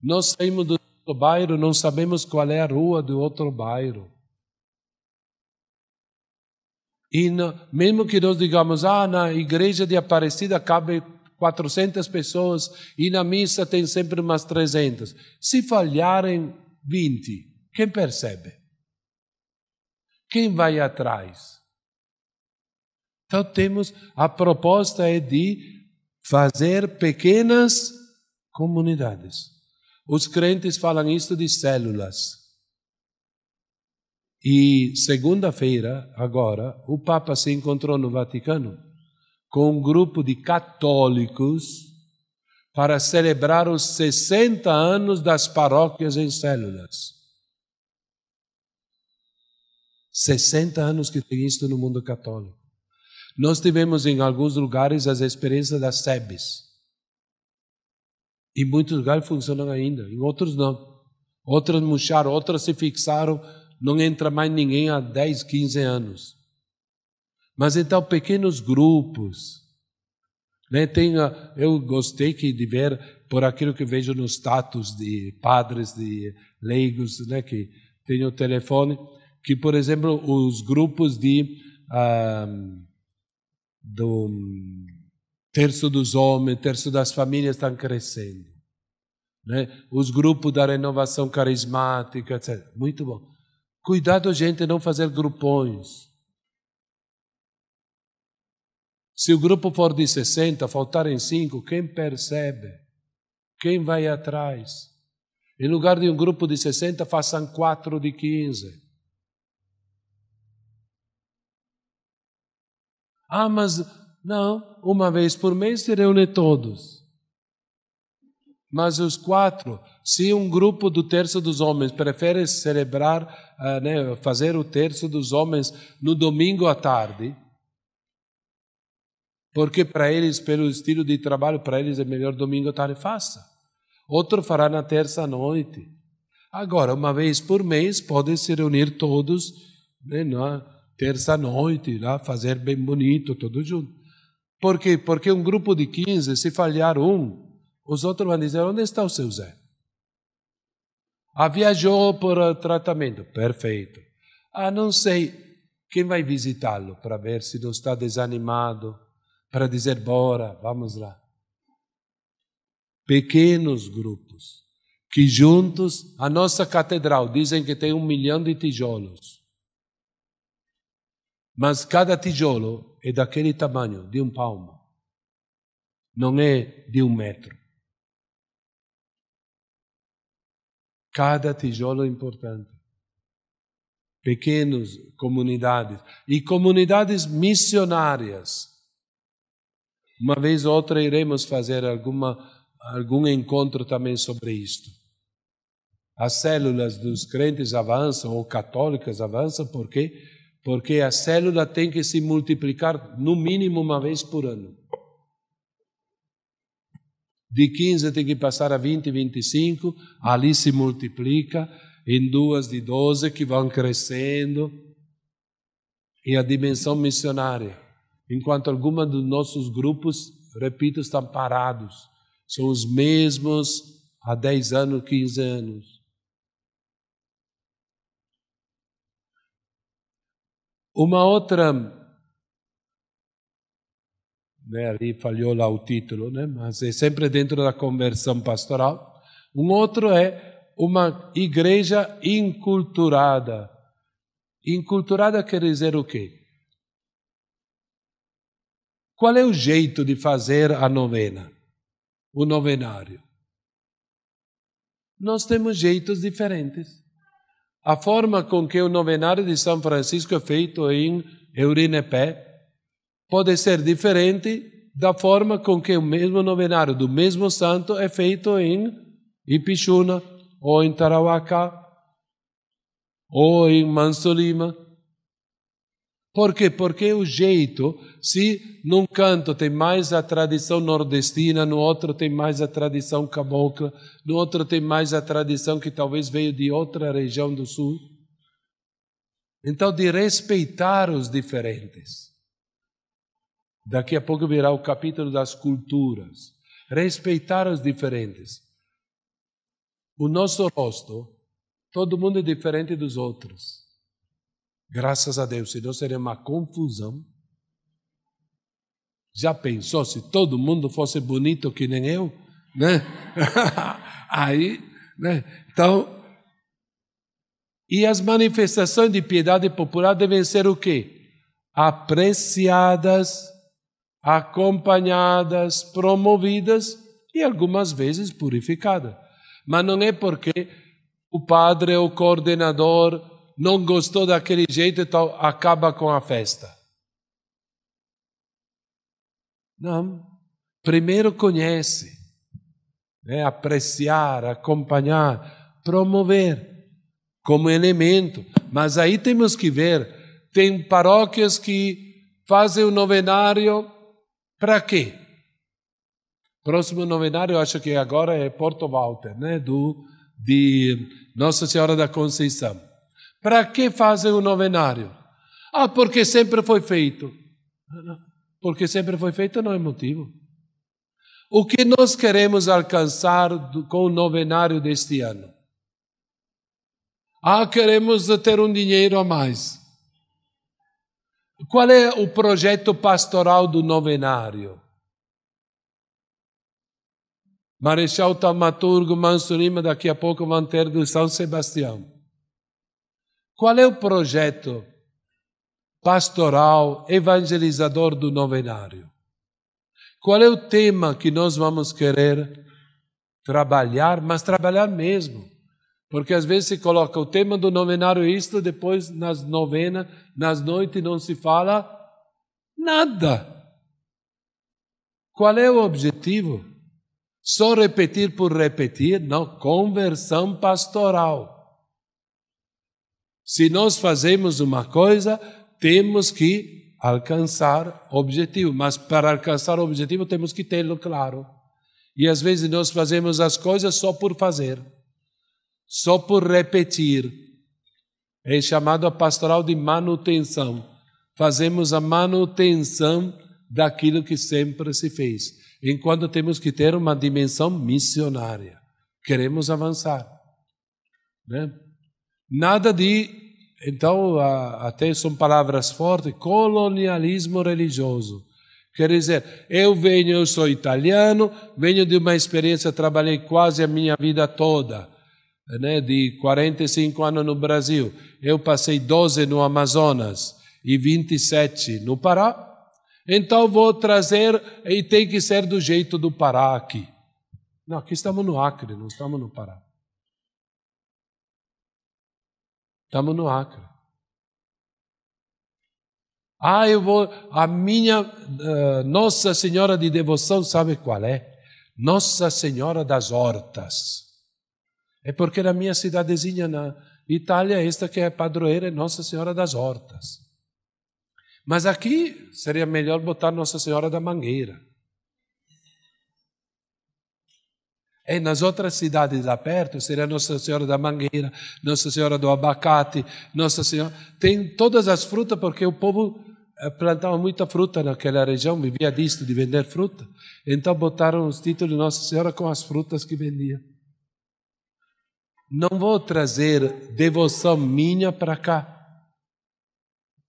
Nós saímos do outro bairro, não sabemos qual é a rua do outro bairro. E mesmo que nós digamos, na igreja de Aparecida cabe 400 pessoas e na missa tem sempre umas 300. Se falharem 20, quem percebe? Quem vai atrás? Então a proposta é de fazer pequenas comunidades. Os crentes falam isso de células. E segunda-feira, agora, o Papa se encontrou no Vaticano com um grupo de católicos para celebrar os 60 anos das paróquias em células. 60 anos que tem isso no mundo católico. Nós tivemos em alguns lugares as experiências das SEBs. Em muitos lugares funcionam ainda, em outros não. Outras murcharam, outras se fixaram não entra mais ninguém há 10, 15 anos. Mas então, pequenos grupos. Né? Eu gostei de ver, por aquilo que vejo nos status de padres, de leigos, né? Que tem o telefone, que, por exemplo, os grupos do terço dos homens, terço das famílias estão crescendo. Né? Os grupos da renovação carismática, etc. Muito bom. Cuidado, gente, não fazer grupões. Se o grupo for de 60, faltarem 5, quem percebe? Quem vai atrás? Em lugar de um grupo de 60, façam 4 de 15. Mas não, uma vez por mês se reúne todos. Mas os 4, se um grupo do terço dos homens prefere celebrar, fazer o terço dos homens no domingo à tarde, porque para eles, pelo estilo de trabalho, para eles é melhor domingo à tarde, faça. Outro fará na terça à noite. Agora, uma vez por mês, podem se reunir todos, né, na terça à noite, lá, fazer bem bonito, tudo junto. Por quê? Porque um grupo de 15, se falhar um, os outros vão dizer, onde está o seu Zé? Viajou por tratamento. Perfeito. Não sei, quem vai visitá-lo para ver se não está desanimado, para dizer, bora, vamos lá. Pequenos grupos, que juntos, a nossa catedral, dizem que tem 1 milhão de tijolos. Mas cada tijolo é daquele tamanho, de 1 palmo. Não é de 1 metro. Cada tijolo é importante. Pequenas comunidades. E comunidades missionárias. Uma vez ou outra iremos fazer algum encontro também sobre isto. As células dos crentes avançam, ou católicas avançam, por quê? Porque a célula tem que se multiplicar no mínimo uma vez por ano. De 15 tem que passar a 20, 25, ali se multiplica em 2 de 12 que vão crescendo. E a dimensão missionária. Enquanto alguns dos nossos grupos, repito, estão parados. São os mesmos há 10 anos, 15 anos. Uma outra, ali falhou lá o título, mas é sempre dentro da conversão pastoral. Um outro é uma igreja inculturada. Inculturada quer dizer o quê? Qual é o jeito de fazer a novena? O novenário. Nós temos jeitos diferentes. A forma com que o novenário de São Francisco é feito em Eurinepé pode ser diferente da forma com que o mesmo novenário do mesmo santo é feito em Ipixuna, ou em Tarauacá, ou em Manso Lima. Por quê? Porque o jeito, se num canto tem mais a tradição nordestina, no outro tem mais a tradição cabocla, no outro tem mais a tradição que talvez veio de outra região do sul. Então, de respeitar os diferentes. Daqui a pouco virá o capítulo das culturas. Respeitar os diferentes. O nosso rosto, todo mundo é diferente dos outros. Graças a Deus, senão seria uma confusão. Já pensou se todo mundo fosse bonito que nem eu? Né? Aí, né? Então, e as manifestações de piedade popular devem ser o quê? Apreciadas, acompanhadas, promovidas e algumas vezes purificadas. Mas não é porque o padre ou o coordenador não gostou daquele jeito, então acaba com a festa. Não. Primeiro conhece, apreciar, acompanhar, promover como elemento. Mas aí temos que ver, tem paróquias que fazem o novenário para quê? Próximo novenário, acho que agora é Porto Walter, de Nossa Senhora da Conceição. Para que fazem o novenário? Ah, porque sempre foi feito. Porque sempre foi feito não é motivo. O que nós queremos alcançar com o novenário deste ano? Ah, queremos ter um dinheiro a mais. Qual é o projeto pastoral do novenário? Marechal Taumaturgo, Manso Lima, daqui a pouco vão ter do São Sebastião. Qual é o projeto pastoral, evangelizador do novenário? Qual é o tema que nós vamos querer trabalhar, mas trabalhar mesmo? Porque às vezes se coloca o tema do novenário isto, depois nas novenas, nas noites não se fala nada. Qual é o objetivo? Só repetir por repetir? Não, conversão pastoral. Se nós fazemos uma coisa, temos que alcançar o objetivo, mas para alcançar o objetivo temos que tê-lo claro. E às vezes nós fazemos as coisas só por fazer, só por repetir. É chamado a pastoral de manutenção. Fazemos a manutenção daquilo que sempre se fez, enquanto temos que ter uma dimensão missionária. Queremos avançar, né? Nada de... Então, até são palavras fortes, colonialismo religioso. Quer dizer, eu sou italiano, venho de uma experiência, trabalhei quase a minha vida toda, né, de 45 anos no Brasil. Eu passei 12 no Amazonas e 27 no Pará. Então vou trazer, e tem que ser do jeito do Pará aqui. Não, aqui estamos no Acre, não estamos no Pará. Estamos no Acre. A minha Nossa Senhora de devoção, sabe qual é? Nossa Senhora das Hortas. É porque na minha cidadezinha na Itália, esta que é padroeira é Nossa Senhora das Hortas. Mas aqui seria melhor botar Nossa Senhora da Mangueira. E nas outras cidades lá perto seria Nossa Senhora da Mangueira, Nossa Senhora do Abacate, Nossa Senhora... Tem todas as frutas, porque o povo plantava muita fruta naquela região, vivia disto, de vender fruta. Então botaram os títulos de Nossa Senhora com as frutas que vendia. Não vou trazer devoção minha para cá.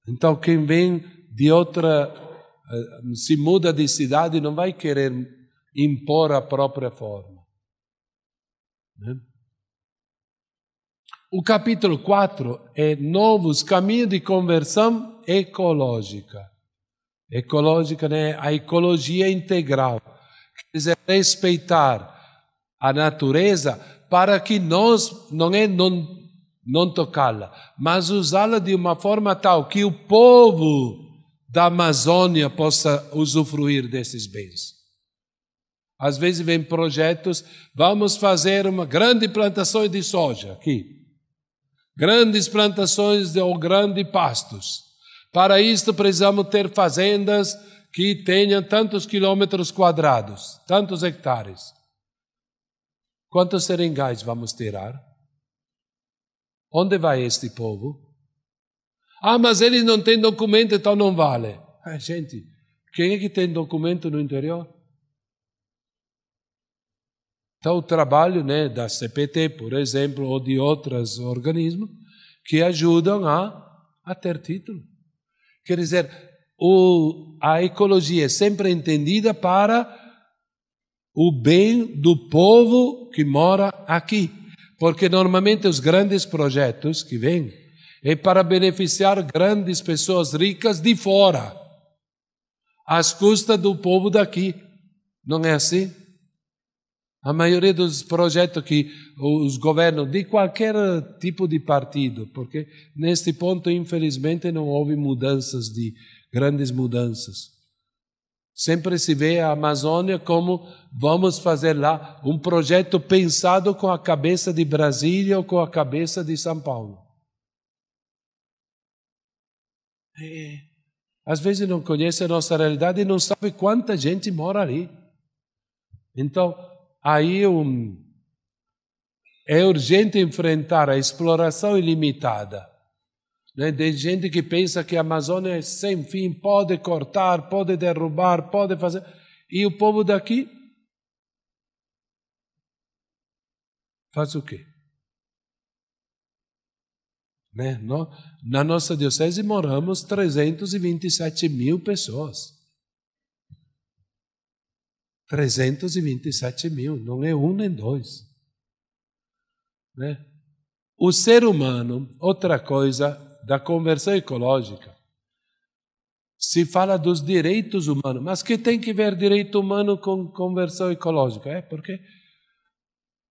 Então quem vem de outra... se muda de cidade, não vai querer impor a própria forma. O capítulo 4 é novos caminhos de conversão ecológica. Ecológica, né? A ecologia integral. Quer dizer, respeitar a natureza para que nós, não tocá-la, mas usá-la de uma forma tal que o povo da Amazônia possa usufruir desses bens. Às vezes vem projetos, vamos fazer uma grande plantação de soja aqui. Grandes plantações ou grandes pastos. Para isto precisamos ter fazendas que tenham tantos quilômetros quadrados, tantos hectares. Quantos seringais vamos tirar? Onde vai este povo? Ah, mas eles não têm documento, então não vale. Gente, quem é que tem documento no interior? Então, o trabalho, né, da CPT, por exemplo, ou de outros organismos, que ajudam a ter título. Quer dizer, a ecologia é sempre entendida para o bem do povo que mora aqui. Porque normalmente os grandes projetos que vêm é para beneficiar grandes pessoas ricas de fora, às custas do povo daqui. Não é assim? A maioria dos projetos que os governos, de qualquer tipo de partido, porque neste ponto, infelizmente, não houve grandes mudanças. Sempre se vê a Amazônia como vamos fazer lá um projeto pensado com a cabeça de Brasília ou com a cabeça de São Paulo. Às vezes não conhece a nossa realidade e não sabe quanta gente mora ali. Então, aí é urgente enfrentar a exploração ilimitada Né? Tem gente que pensa que a Amazônia é sem fim, pode cortar, pode derrubar, pode fazer. E o povo daqui faz o quê? Né? Na nossa diocese moramos 327 mil pessoas. 327 mil, não é um nem dois. Né? O ser humano, outra coisa da conversão ecológica, se fala dos direitos humanos, mas que tem que ver direito humano com conversão ecológica? É porque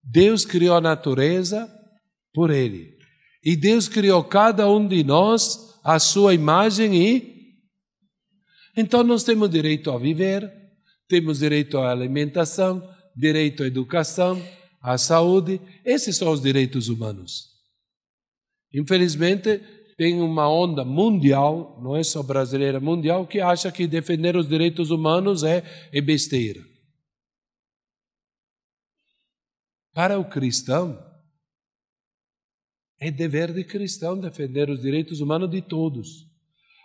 Deus criou a natureza por Ele. E Deus criou cada um de nós à sua imagem e... Então nós temos direito a viver, temos direito à alimentação, direito à educação, à saúde. Esses são os direitos humanos. Infelizmente, tem uma onda mundial, não é só brasileira, mundial, que acha que defender os direitos humanos é besteira. Para o cristão, é dever de cristão defender os direitos humanos de todos.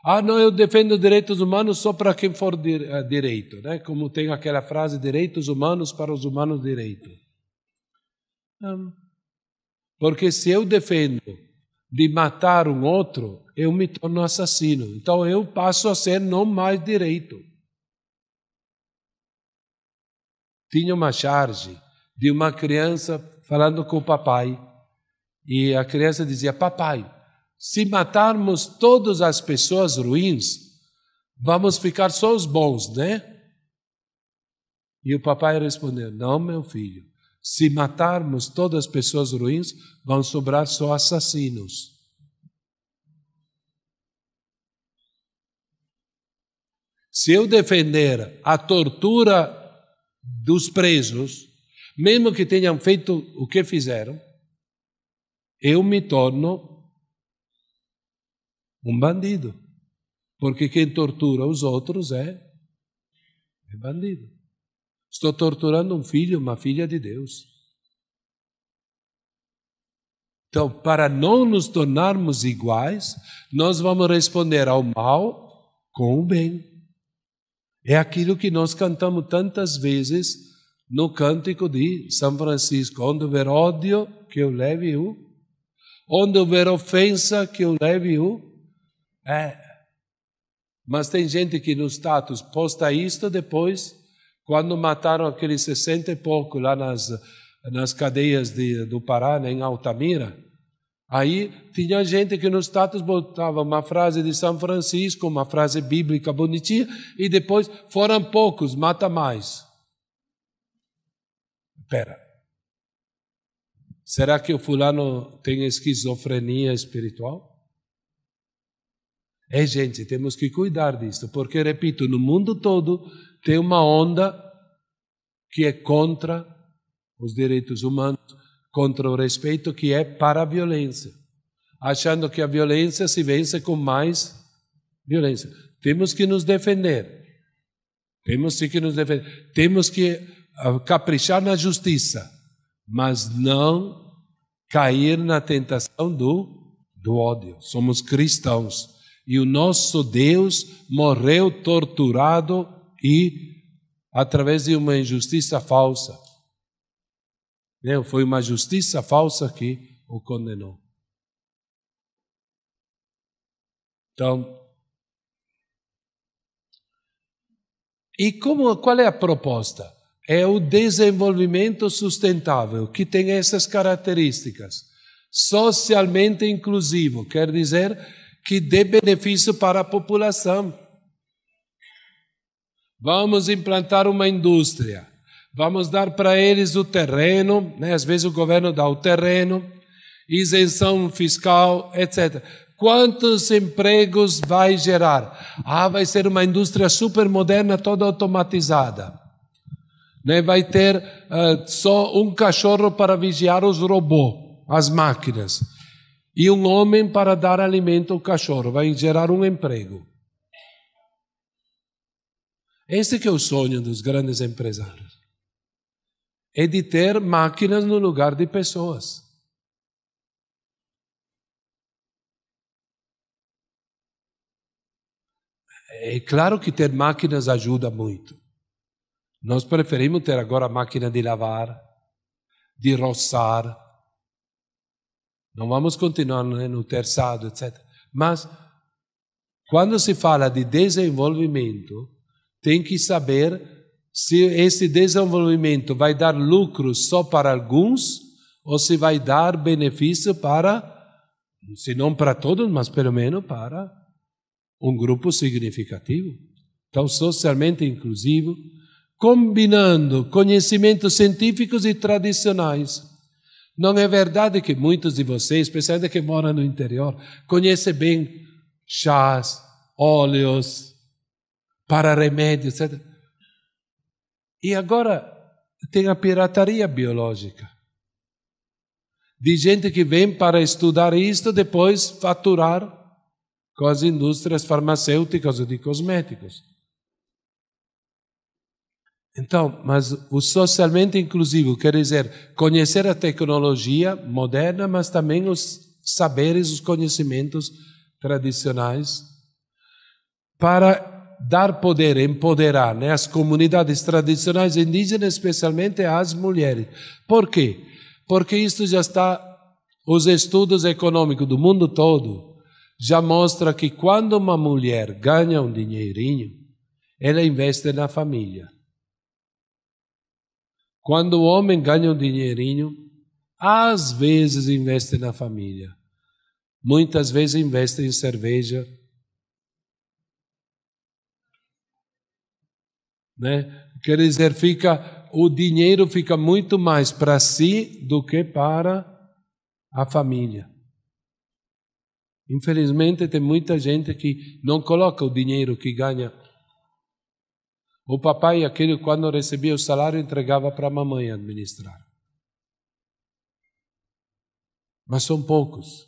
Ah, não, eu defendo os direitos humanos só para quem for direito, né? Como tem aquela frase, direitos humanos para os humanos direito. Não. Porque se eu defendo de matar um outro, eu me torno assassino. Então eu passo a ser não mais direito. Tinha uma charge de uma criança falando com o papai. E a criança dizia, papai, se matarmos todas as pessoas ruins, vamos ficar só os bons, né? E o papai respondeu, não, meu filho, se matarmos todas as pessoas ruins, vão sobrar só assassinos. Se eu defender a tortura dos presos, mesmo que tenham feito o que fizeram, eu me torno um bandido. Porque quem tortura os outros é bandido. Estou torturando um filho, uma filha de Deus. Então, para não nos tornarmos iguais, nós vamos responder ao mal com o bem. É aquilo que nós cantamos tantas vezes no cântico de São Francisco. Onde houver ódio, que eu leve o... Onde houver ofensa, que eu leve o... Mas tem gente que no status posta isto depois, quando mataram aqueles 60 e pouco lá nas cadeias do Pará, em Altamira, aí tinha gente que no status botava uma frase de São Francisco, uma frase bíblica bonitinha, e depois foram poucos, mata mais. Espera. Será que o fulano tem esquizofrenia espiritual? Gente, temos que cuidar disso, porque, repito, no mundo todo tem uma onda que é contra os direitos humanos, contra o respeito, que é para a violência, achando que a violência se vence com mais violência. Temos que nos defender, temos que nos defender, temos que caprichar na justiça, mas não cair na tentação do ódio. Somos cristãos. E o nosso Deus morreu torturado e através de uma injustiça falsa. Foi uma justiça falsa que o condenou. Então, qual é a proposta? É o desenvolvimento sustentável, que tem essas características. Socialmente inclusivo, quer dizer que dê benefício para a população. Vamos implantar uma indústria, vamos dar para eles o terreno, né? Às vezes o governo dá o terreno, isenção fiscal, etc. Quantos empregos vai gerar? Vai ser uma indústria super moderna, toda automatizada. Vai ter só um cachorro para vigiar os robôs, as máquinas, e um homem para dar alimento ao cachorro. Vai gerar um emprego. Esse que é o sonho dos grandes empresários. É de ter máquinas no lugar de pessoas. É claro que ter máquinas ajuda muito. Nós preferimos ter agora a máquina de lavar, de roçar. Não vamos continuar no terçado, etc. Mas, quando se fala de desenvolvimento, tem que saber se esse desenvolvimento vai dar lucro só para alguns ou se vai dar benefício para, se não para todos, mas pelo menos para um grupo significativo. Então, socialmente inclusivo, combinando conhecimentos científicos e tradicionais. Não é verdade que muitos de vocês, especialmente que moram no interior, conhecem bem chás, óleos, para remédios, etc. E agora tem a pirataria biológica. De gente que vem para estudar isto, depois faturar com as indústrias farmacêuticas ou de cosméticos. Então, mas o socialmente inclusivo quer dizer conhecer a tecnologia moderna, mas também os saberes, os conhecimentos tradicionais, para dar poder, empoderar, as comunidades tradicionais indígenas, especialmente as mulheres. Por quê? Porque isto já está, os estudos econômicos do mundo todo já mostram que quando uma mulher ganha um dinheirinho, ela investe na família. Quando o homem ganha um dinheirinho, às vezes investe na família. Muitas vezes investe em cerveja, Quer dizer, o dinheiro fica muito mais para si do que para a família. Infelizmente, tem muita gente que não coloca o dinheiro que ganha. O papai, aquele, quando recebia o salário, entregava para a mamãe administrar. Mas são poucos.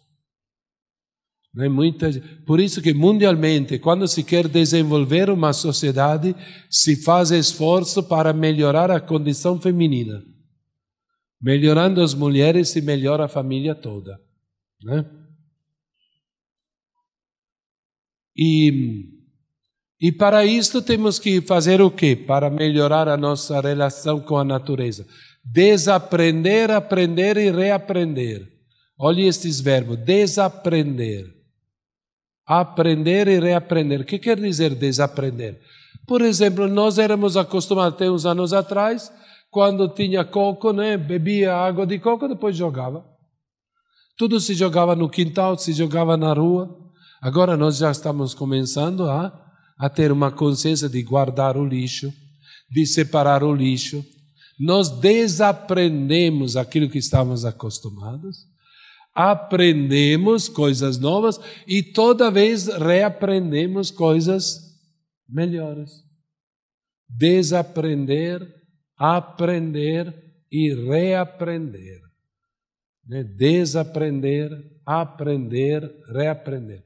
Não é muita. Por isso que mundialmente, quando se quer desenvolver uma sociedade, se faz esforço para melhorar a condição feminina. Melhorando as mulheres, se melhora a família toda. E para isso temos que fazer o quê? Para melhorar a nossa relação com a natureza. Desaprender, aprender e reaprender. Olhe estes verbos, desaprender. Aprender e reaprender. O que quer dizer desaprender? Por exemplo, nós éramos acostumados, até uns anos atrás, quando tinha coco, bebia água de coco, depois jogava. Tudo se jogava no quintal, se jogava na rua. Agora nós já estamos começando a ter uma consciência de guardar o lixo, de separar o lixo. Nós desaprendemos aquilo que estávamos acostumados. Aprendemos coisas novas e toda vez reaprendemos coisas melhores. Desaprender, aprender e reaprender. Desaprender, aprender, reaprender.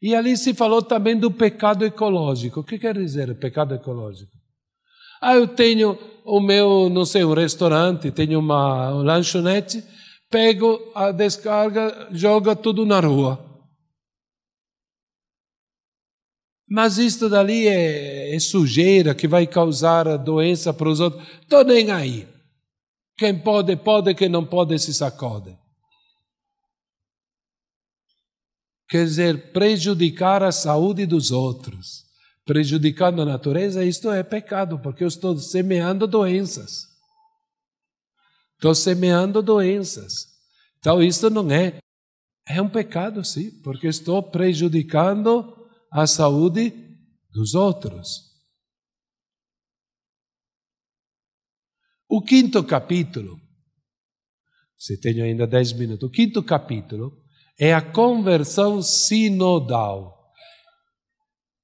E ali se falou também do pecado ecológico. O que quer dizer pecado ecológico? Eu tenho o meu, um restaurante, tenho uma lanchonete, pego a descarga, joga tudo na rua. Mas isto dali é sujeira que vai causar doença para os outros. Estou nem aí. Quem pode, pode, quem não pode, se sacode. Quer dizer, prejudicar a saúde dos outros, prejudicando a natureza, isto é pecado, porque eu estou semeando doenças. Estou semeando doenças. Então, isso não é um pecado, sim, porque estou prejudicando a saúde dos outros. O 5º capítulo, se tenho ainda 10 minutos, o 5º capítulo é a conversão sinodal.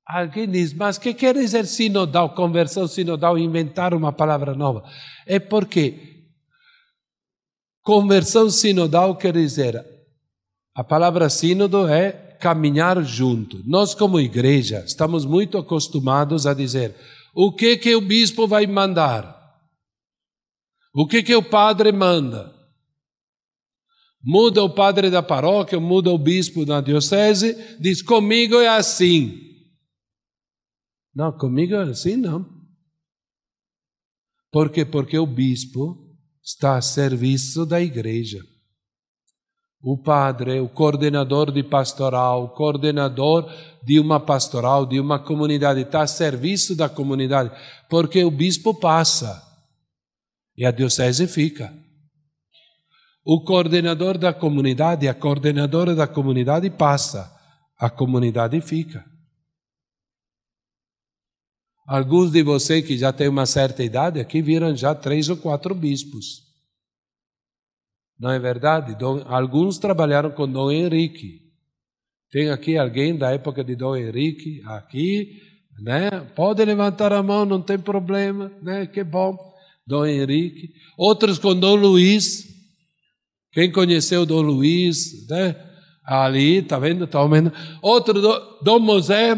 Alguém diz, mas o que quer dizer sinodal, conversão sinodal, inventar uma palavra nova? É porque conversão sinodal quer dizer, a palavra sínodo é caminhar junto. Nós, como igreja, estamos muito acostumados a dizer o que o bispo vai mandar, o que o padre manda. Muda o padre da paróquia, muda o bispo na diocese, diz comigo é assim. Não, comigo assim não. Por quê? Porque o bispo está a serviço da igreja. O padre, o coordenador de pastoral, o coordenador de uma pastoral, de uma comunidade, está a serviço da comunidade, porque o bispo passa e a diocese fica. O coordenador da comunidade, a coordenadora da comunidade passa, a comunidade fica. Alguns de vocês que já têm uma certa idade aqui viram já 3 ou 4 bispos. Não é verdade? Alguns trabalharam com Dom Henrique. Tem aqui alguém da época de Dom Henrique, aqui, né? Pode levantar a mão, não tem problema, né? Que bom. Dom Henrique. Outros com Dom Luís. Quem conheceu Dom Luís, né? Ali, está vendo? Tá vendo? Outro, Dom José,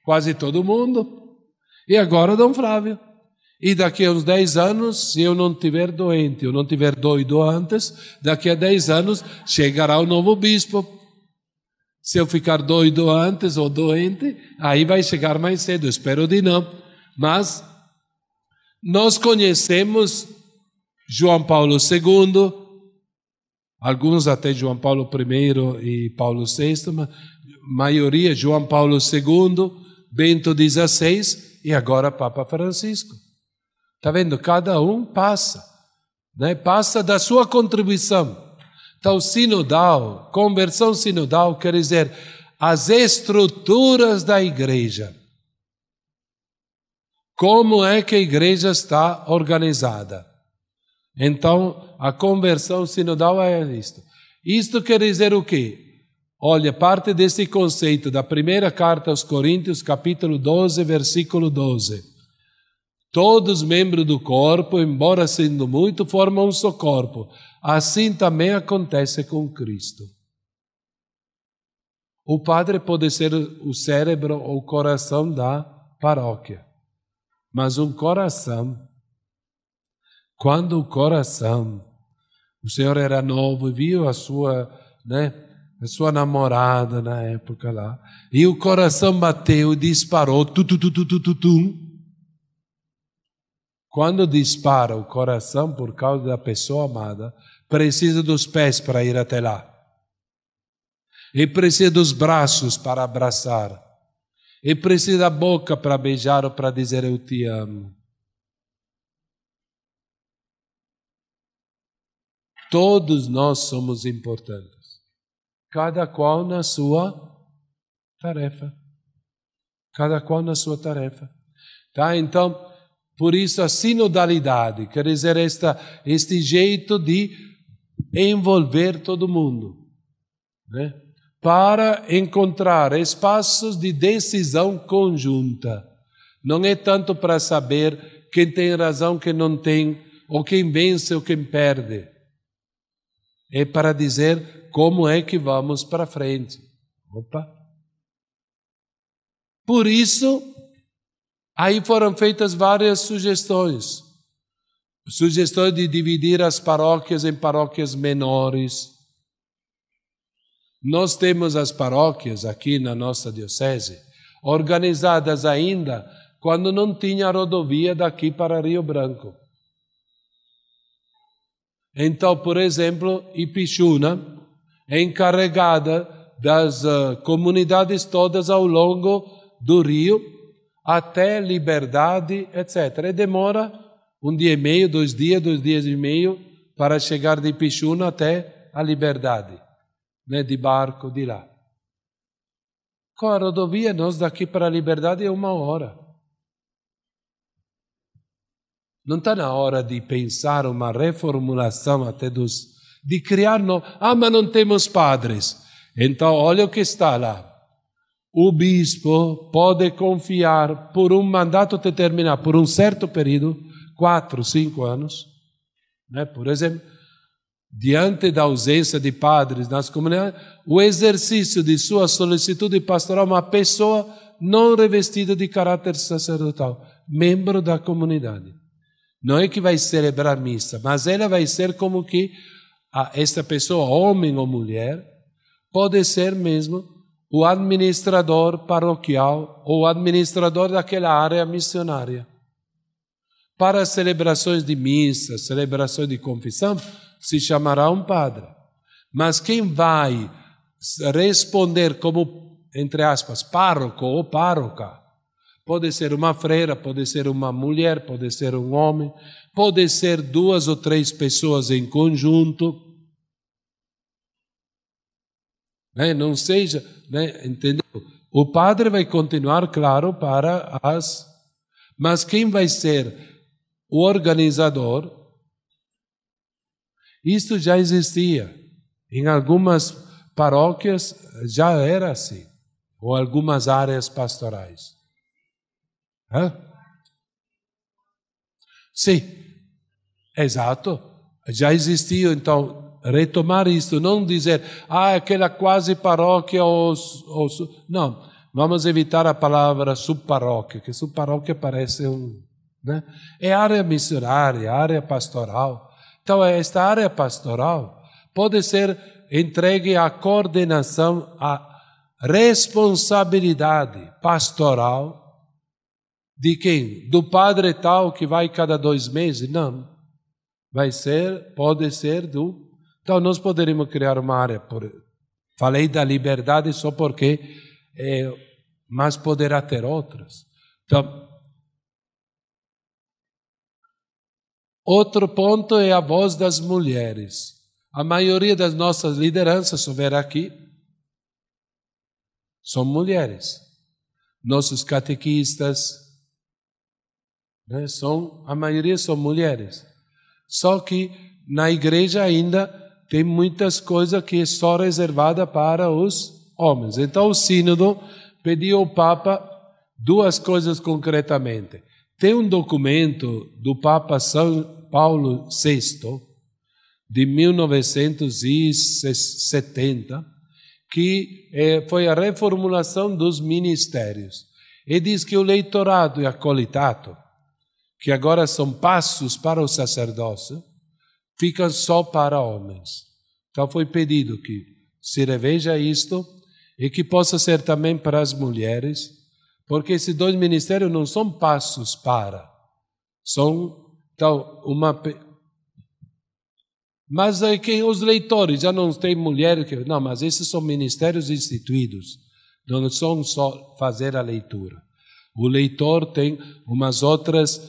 quase todo mundo. E agora Dom Flávio. E daqui a uns 10 anos, se eu não estiver doente, eu não estiver doido antes, daqui a 10 anos chegará o novo bispo. Se eu ficar doido antes ou doente, aí vai chegar mais cedo, espero de não. Mas nós conhecemos João Paulo II, alguns até João Paulo I e Paulo VI, mas maioria João Paulo II, Bento XVI e agora Papa Francisco. Está vendo? Cada um passa, né? Passa da sua contribuição. Então, sinodal, conversão sinodal, quer dizer, as estruturas da igreja. Como é que a igreja está organizada? Então, a conversão sinodal é isto. Isto quer dizer o quê? Olha, parte desse conceito da primeira carta aos Coríntios, capítulo 12, versículo 12. Todos membros do corpo, embora sendo muito, formam um só corpo. Assim também acontece com Cristo. O padre pode ser o cérebro ou o coração da paróquia. Mas um coração, quando o coração, o senhor era novo e viu a sua namorada na época lá, e o coração bateu e disparou, Quando dispara o coração por causa da pessoa amada, precisa dos pés para ir até lá. E precisa dos braços para abraçar. E precisa da boca para beijar ou para dizer eu te amo. Todos nós somos importantes. Cada qual na sua tarefa. Cada qual na sua tarefa. Tá? Então, por isso a sinodalidade, quer dizer, este jeito de envolver todo mundo, né? Para encontrar espaços de decisão conjunta. Não é tanto para saber quem tem razão, quem não tem, ou quem vence ou quem perde. É para dizer como é que vamos para frente. Por isso, aí foram feitas várias sugestões. Sugestões de dividir as paróquias em paróquias menores. Nós temos as paróquias aqui na nossa diocese, organizadas ainda quando não tinha rodovia daqui para Rio Branco. Então, por exemplo, Ipixuna é encarregada das comunidades todas ao longo do rio, até Liberdade, etc. E demora 1 dia e meio, 2 dias e meio, para chegar de Ipixuna até a Liberdade, né, de barco de lá. Com a rodovia, nós daqui para a Liberdade é 1 hora. Não está na hora de pensar uma reformulação até de criar... mas não temos padres. Então, olha o que está lá. O bispo pode confiar por um mandato determinado, por um certo período, 4, 5 anos, né? Por exemplo, diante da ausência de padres nas comunidades, o exercício de sua solicitude pastoral a uma pessoa não revestida de caráter sacerdotal, membro da comunidade. Não é que vai celebrar missa, mas ela vai ser como que esta pessoa, homem ou mulher, pode ser mesmo o administrador paroquial ou o administrador daquela área missionária. Para as celebrações de missa, celebrações de confissão, se chamará um padre. Mas quem vai responder como, entre aspas, pároco ou pároca, pode ser uma freira, pode ser uma mulher, pode ser um homem, pode ser 2 ou 3 pessoas em conjunto. Não seja, entendeu? O padre vai continuar, claro, para as... Mas quem vai ser o organizador? Isto já existia. Em algumas paróquias já era assim, ou algumas áreas pastorais. Sim, exato. Já existiu, então, retomar isto, não dizer, aquela quase paróquia não, vamos evitar a palavra subparóquia, que subparóquia parece é área missionária, área pastoral. Então, esta área pastoral pode ser entregue à coordenação, à responsabilidade pastoral de quem? Do padre tal que vai cada 2 meses? Não. Pode ser do... Então, nós poderíamos criar uma área. Falei da liberdade só porque, mas poderá ter outras. Então, outro ponto é a voz das mulheres. A maioria das nossas lideranças, se houver aqui, são mulheres. Nossos catequistas, a maioria são mulheres. Só que na igreja ainda tem muitas coisas que é só reservada para os homens. Então o sínodo pediu ao Papa 2 coisas concretamente. Tem um documento do Papa São Paulo VI, de 1970, que foi a reformulação dos ministérios. E diz que o leitorado e acolitato, que agora são passos para o sacerdócio, ficam só para homens. Então foi pedido que se reveja isto e que possa ser também para as mulheres, porque esses 2 ministérios não são passos para, são, então, mas é que os leitores já não têm mulheres, não, mas esses são ministérios instituídos, não são só fazer a leitura. O leitor tem umas outras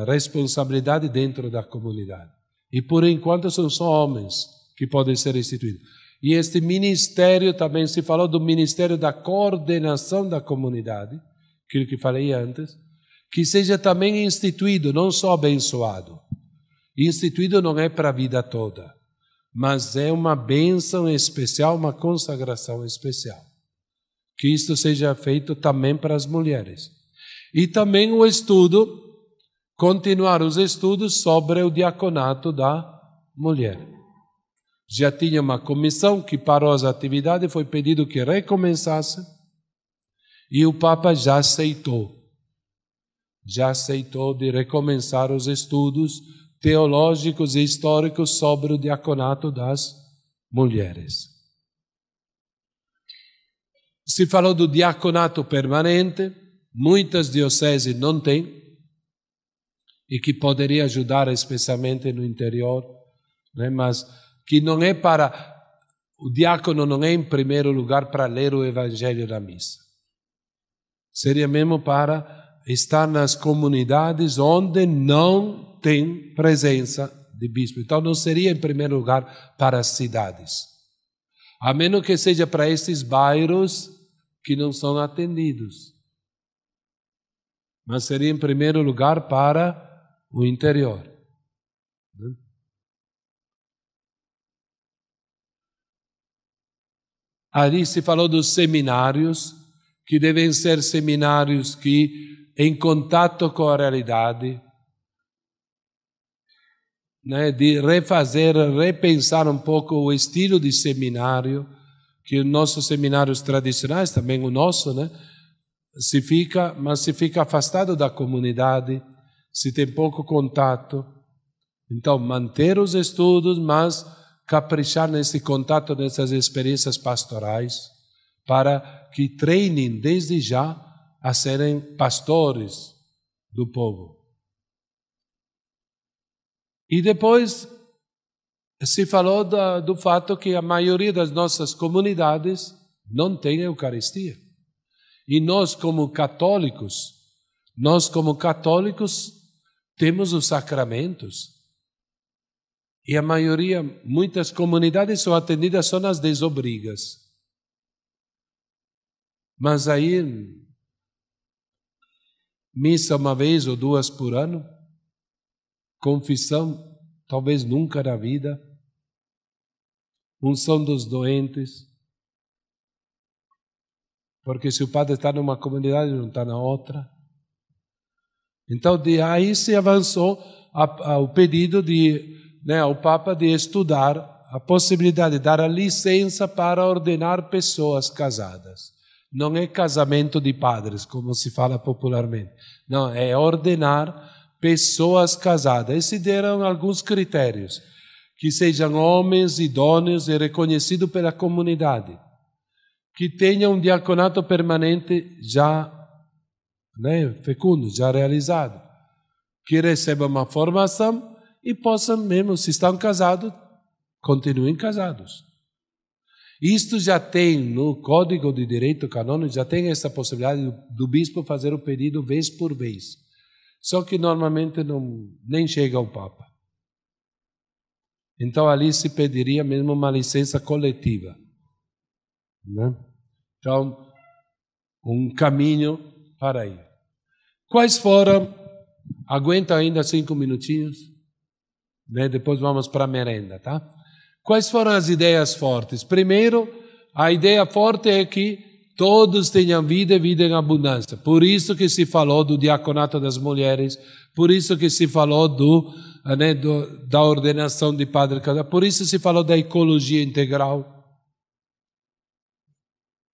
responsabilidades dentro da comunidade. E por enquanto são só homens que podem ser instituídos. E este ministério também se falou do ministério da coordenação da comunidade, aquilo que falei antes, que seja também instituído, não só abençoado. Instituído não é para a vida toda, mas é uma bênção especial, uma consagração especial. Que isto seja feito também para as mulheres. E também o estudo, continuar os estudos sobre o diaconato da mulher. Já tinha uma comissão que parou as atividades, foi pedido que recomeçasse, e o Papa já aceitou de recomeçar os estudos teológicos e históricos sobre o diaconato das mulheres. Se falou do diaconato permanente, muitas dioceses não têm, e que poderia ajudar especialmente no interior, mas que não é para... O diácono não é, em primeiro lugar, para ler o evangelho da missa. Seria mesmo para estar nas comunidades onde não tem presença de bispo. Então não seria, em primeiro lugar, para as cidades. A menos que seja para esses bairros que não são atendidos. Mas seria, em primeiro lugar, para o interior. Ali se falou dos seminários, que devem ser seminários que, em contato com a realidade, de repensar um pouco o estilo de seminário, que os nossos seminários tradicionais, também o nosso, se fica afastado da comunidade, se tem pouco contato. Então, manter os estudos, mas caprichar nesse contato, nessas experiências pastorais, para que treinem desde já a serem pastores do povo. E depois se falou do fato que a maioria das nossas comunidades não tem Eucaristia. E nós como católicos, temos os sacramentos. E a maioria, muitas comunidades são atendidas só nas desobrigas. Mas aí, missa uma vez ou duas por ano, confissão, talvez nunca na vida, unção dos doentes, porque se o padre está numa comunidade, não está na outra. Então, de aí se avançou ao pedido ao Papa de estudar a possibilidade de dar a licença para ordenar pessoas casadas. Não é casamento de padres, como se fala popularmente. Não, é ordenar pessoas casadas. E se deram alguns critérios, que sejam homens idôneos e reconhecidos pela comunidade, que tenham um diaconato permanente já fecundo, já realizado, que recebam uma formação e possam mesmo, se estão casados, continuem casados. Isto já tem no Código de Direito Canônico, já tem essa possibilidade do bispo fazer o pedido vez por vez. Só que normalmente nem chega ao Papa. Então ali se pediria mesmo uma licença coletiva. Né? Então, um caminho para ir. Quais foram? Aguenta ainda 5 minutinhos? Depois vamos para a merenda, tá? Quais foram as ideias fortes? Primeiro, a ideia forte é que todos tenham vida e vida em abundância. Por isso que se falou do diaconato das mulheres, por isso que se falou da ordenação de padre casados, por isso se falou da ecologia integral.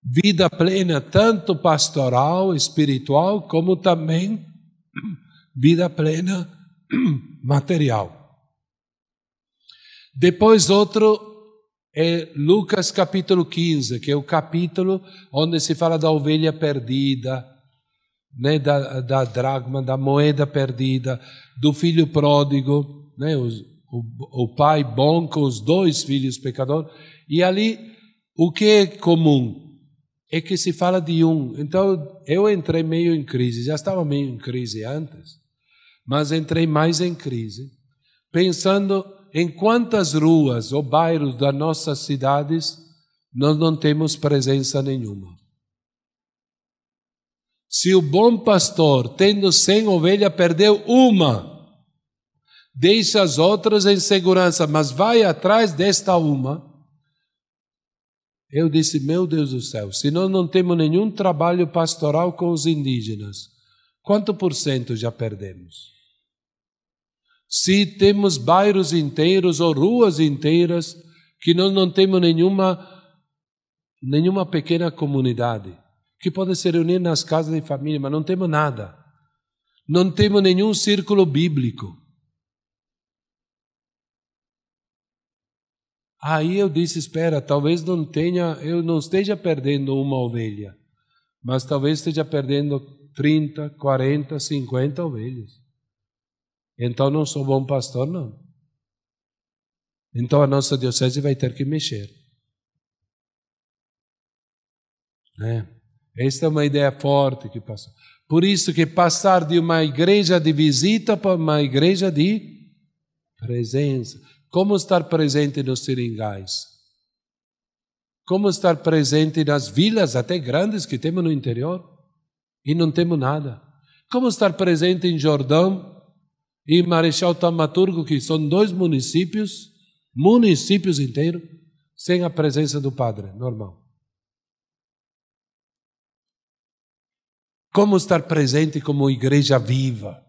Vida plena, tanto pastoral, espiritual, como também vida plena material. Depois outro é Lucas capítulo 15, que é o capítulo onde se fala da ovelha perdida, da dracma, da moeda perdida, do filho pródigo, o pai bom com os 2 filhos pecadores. E ali o que é comum é que se fala de um. Então eu entrei meio em crise, já estava meio em crise antes, mas entrei mais em crise, pensando em quantas ruas ou bairros das nossas cidades nós não temos presença nenhuma. Se o bom pastor, tendo 100 ovelhas, perdeu uma, deixa as outras em segurança, mas vai atrás desta uma. Eu disse, meu Deus do céu, se nós não temos nenhum trabalho pastoral com os indígenas, quanto por cento já perdemos? Se temos bairros inteiros ou ruas inteiras que nós não temos nenhuma pequena comunidade, que pode se reunir nas casas de família, mas não temos nada. Não temos nenhum círculo bíblico. Aí eu disse, espera, talvez eu não esteja perdendo uma ovelha, mas talvez esteja perdendo 30, 40, 50 ovelhas. Então não sou bom pastor, não. Então a nossa diocese vai ter que mexer. Esta é uma ideia forte que passou. Por isso que passar de uma igreja de visita para uma igreja de presença. Como estar presente nos seringais? Como estar presente nas vilas até grandes que temos no interior e não temos nada? Como estar presente em Jordão e Marechal Taumaturgo, que são 2 municípios inteiros, sem a presença do padre normal? Como estar presente como igreja viva?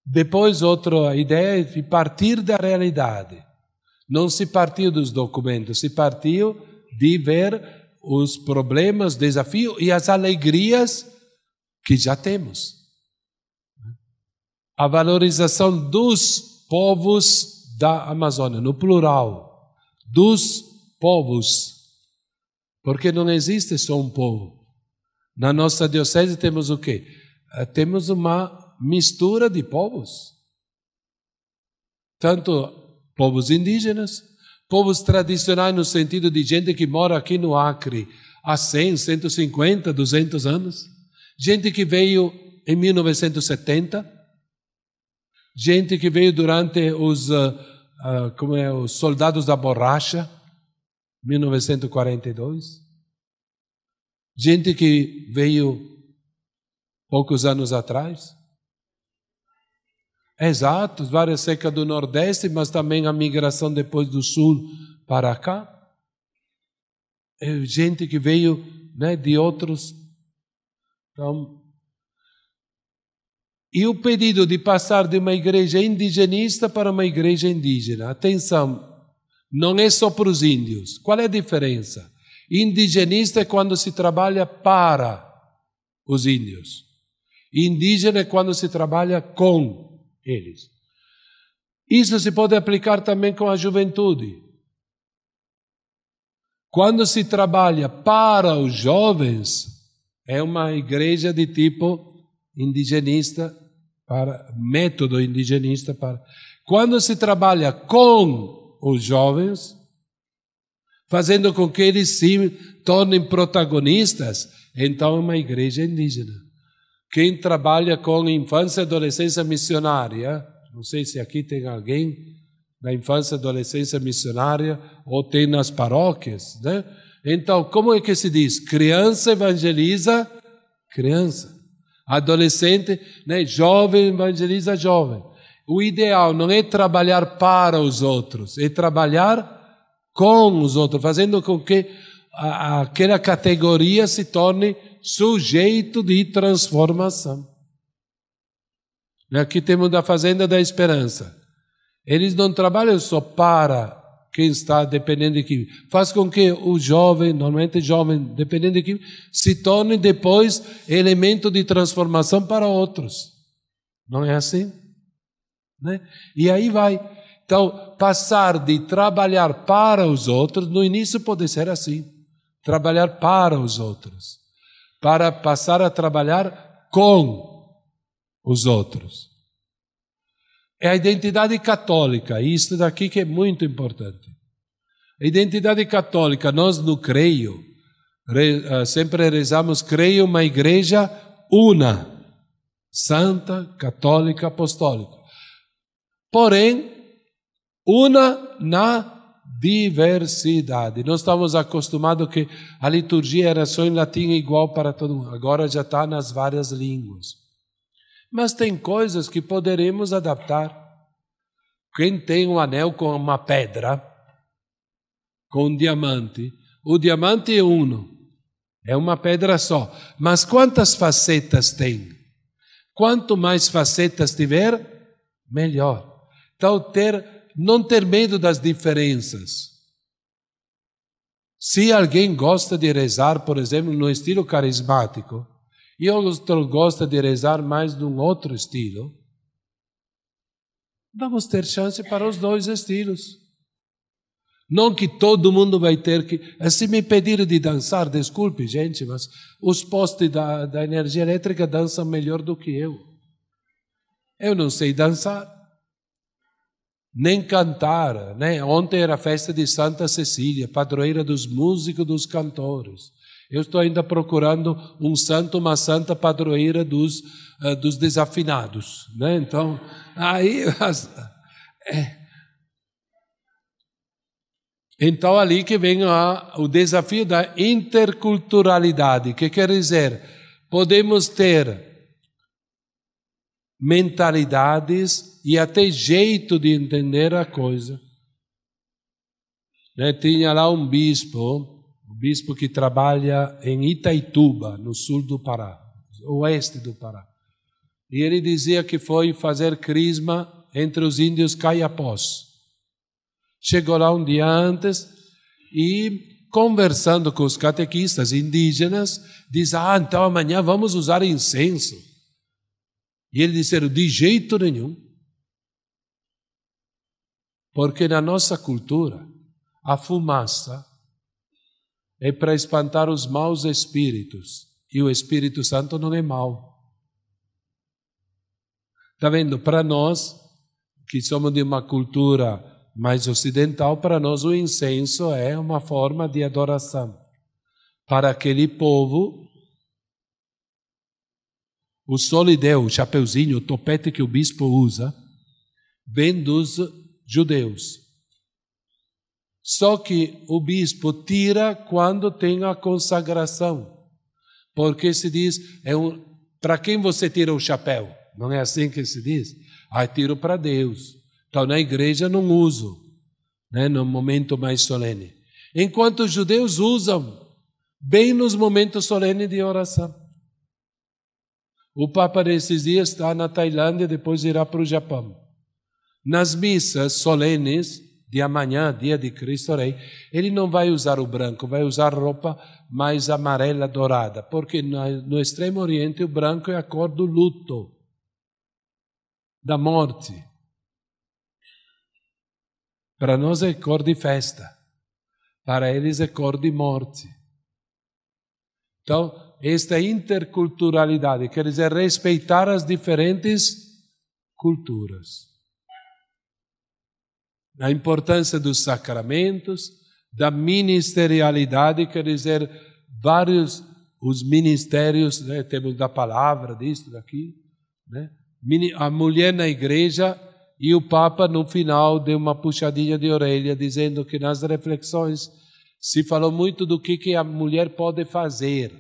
Depois, outra ideia é de partir da realidade. Não se partiu dos documentos, se partiu de ver os problemas, desafios e as alegrias que já temos. A valorização dos povos da Amazônia, no plural, dos povos, porque não existe só um povo. Na nossa diocese temos o quê? Temos uma mistura de povos. Tanto povos indígenas, povos tradicionais no sentido de gente que mora aqui no Acre há 100, 150, 200 anos, gente que veio em 1970, gente que veio durante os soldados da borracha, 1942, gente que veio poucos anos atrás. Exato, várias secas do Nordeste, mas também a migração depois do Sul para cá. Gente que veio, né, de outros. Então, e o pedido de passar de uma igreja indigenista para uma igreja indígena. Atenção, não é só para os índios. Qual é a diferença? Indigenista é quando se trabalha para os índios. Indígena é quando se trabalha com eles. Isso se pode aplicar também com a juventude. Quando se trabalha para os jovens, é uma igreja de tipo indigenista, para método indigenista. Quando se trabalha com os jovens, fazendo com que eles se tornem protagonistas, então é uma igreja indígena. Quem trabalha com infância e adolescência missionária, não sei se aqui tem alguém da infância e adolescência missionária ou tem nas paróquias, né? Então, como é que se diz? Criança evangeliza criança. Adolescente, né? Jovem evangeliza jovem. O ideal não é trabalhar para os outros, é trabalhar com os outros, fazendo com que aquela categoria se torne sujeito de transformação. Aqui temos da Fazenda da Esperança. Eles não trabalham só para quem está dependendo de quem. Faz com que o jovem, normalmente jovem, dependendo de quem, se torne depois elemento de transformação para outros. Não é assim? Né? E aí vai. Então, passar de trabalhar para os outros, no início pode ser assim. Trabalhar para os outros. Para passar a trabalhar com os outros. É a identidade católica, isso daqui que é muito importante. A identidade católica, nós no Creio, sempre rezamos, creio uma igreja una, santa, católica, apostólica. Porém, una na diversidade. Nós estamos acostumados que a liturgia era só em latim igual para todo mundo. Agora já está nas várias línguas. Mas tem coisas que poderemos adaptar. Quem tem um anel com uma pedra, com um diamante, o diamante é uno, é uma pedra só. Mas quantas facetas tem? Quanto mais facetas tiver, melhor. Então, não ter medo das diferenças. Se alguém gosta de rezar, por exemplo, no estilo carismático, e outro gosta de rezar mais de um outro estilo, vamos ter chance para os dois estilos. Não que todo mundo vai ter que... Se me pedirem de dançar, desculpe, gente, mas os postes da energia elétrica dançam melhor do que eu. Eu não sei dançar, nem cantar, né? Ontem era a festa de Santa Cecília, padroeira dos músicos e dos cantores. Eu estou ainda procurando um santo, uma santa padroeira dos desafinados, né? Então, aí... Então, ali que vem o desafio da interculturalidade, que quer dizer, podemos ter mentalidades e até jeito de entender a coisa. Né? Tinha lá um bispo que trabalha em Itaituba, no sul do Pará, oeste do Pará. E ele dizia que foi fazer crisma entre os índios caiapós. Chegou lá um dia antes e, conversando com os catequistas indígenas, diz, então amanhã vamos usar incenso. E eles disseram, de jeito nenhum. Porque na nossa cultura, a fumaça é para espantar os maus espíritos. E o Espírito Santo não é mau. Está vendo? Para nós, que somos de uma cultura mais ocidental, para nós o incenso é uma forma de adoração. Para aquele povo, o solideu, o chapeuzinho, o topete que o bispo usa, vem dos judeus. Só que o bispo tira quando tem a consagração. Porque se diz, para quem você tira o chapéu? Não é assim que se diz? Tiro para Deus. Então na igreja não uso, né, no momento mais solene. Enquanto os judeus usam bem nos momentos solenes de oração. O Papa nesses dias está na Tailândia, depois irá para o Japão. Nas missas solenes de amanhã, dia de Cristo Rei, ele não vai usar o branco, vai usar roupa mais amarela, dourada, porque no Extremo Oriente o branco é a cor do luto, da morte. Para nós é cor de festa, para eles é cor de morte. Então, esta interculturalidade quer dizer respeitar as diferentes culturas. A importância dos sacramentos, da ministerialidade, quer dizer, vários os ministérios, né, temos da palavra, disso, daquilo, né? A mulher na igreja e o Papa no final deu uma puxadinha de orelha, dizendo que nas reflexões se falou muito do que a mulher pode fazer,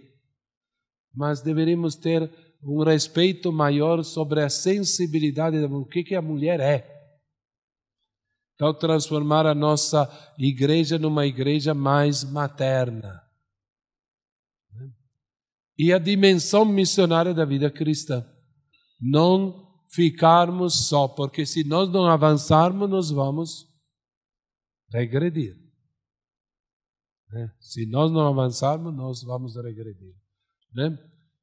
mas deveríamos ter um respeito maior sobre a sensibilidade do que a mulher é. Então, transformar a nossa igreja numa igreja mais materna. E a dimensão missionária da vida cristã. Não ficarmos só, porque se nós não avançarmos, nós vamos regredir. Se nós não avançarmos, nós vamos regredir.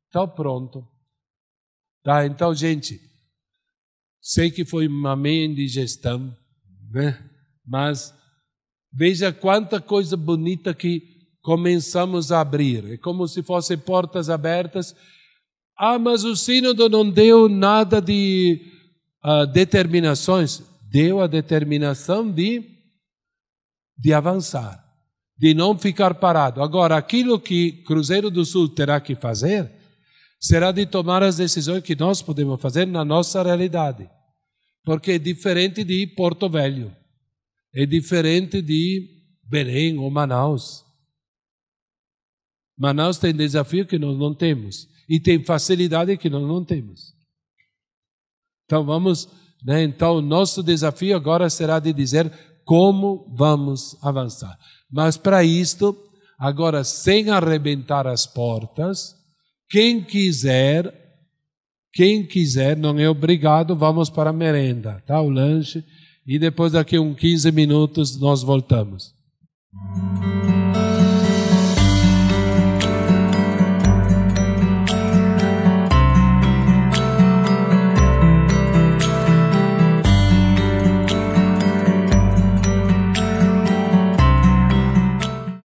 Então, pronto. Tá, então, gente, sei que foi uma meia indigestão, mas veja quanta coisa bonita que começamos a abrir. É como se fossem portas abertas. Mas o sínodo não deu nada de determinações. Deu a determinação de avançar, de não ficar parado. Agora, aquilo que Cruzeiro do Sul terá que fazer será de tomar as decisões que nós podemos fazer na nossa realidade. Porque é diferente de Porto Velho, é diferente de Belém ou Manaus. Manaus tem desafio que nós não temos e tem facilidade que nós não temos. Então vamos, então o nosso desafio agora será de dizer como vamos avançar. Mas para isto, agora sem arrebentar as portas, quem quiser, não é obrigado, vamos para a merenda, tá? O lanche, e depois daqui uns 15 minutos nós voltamos.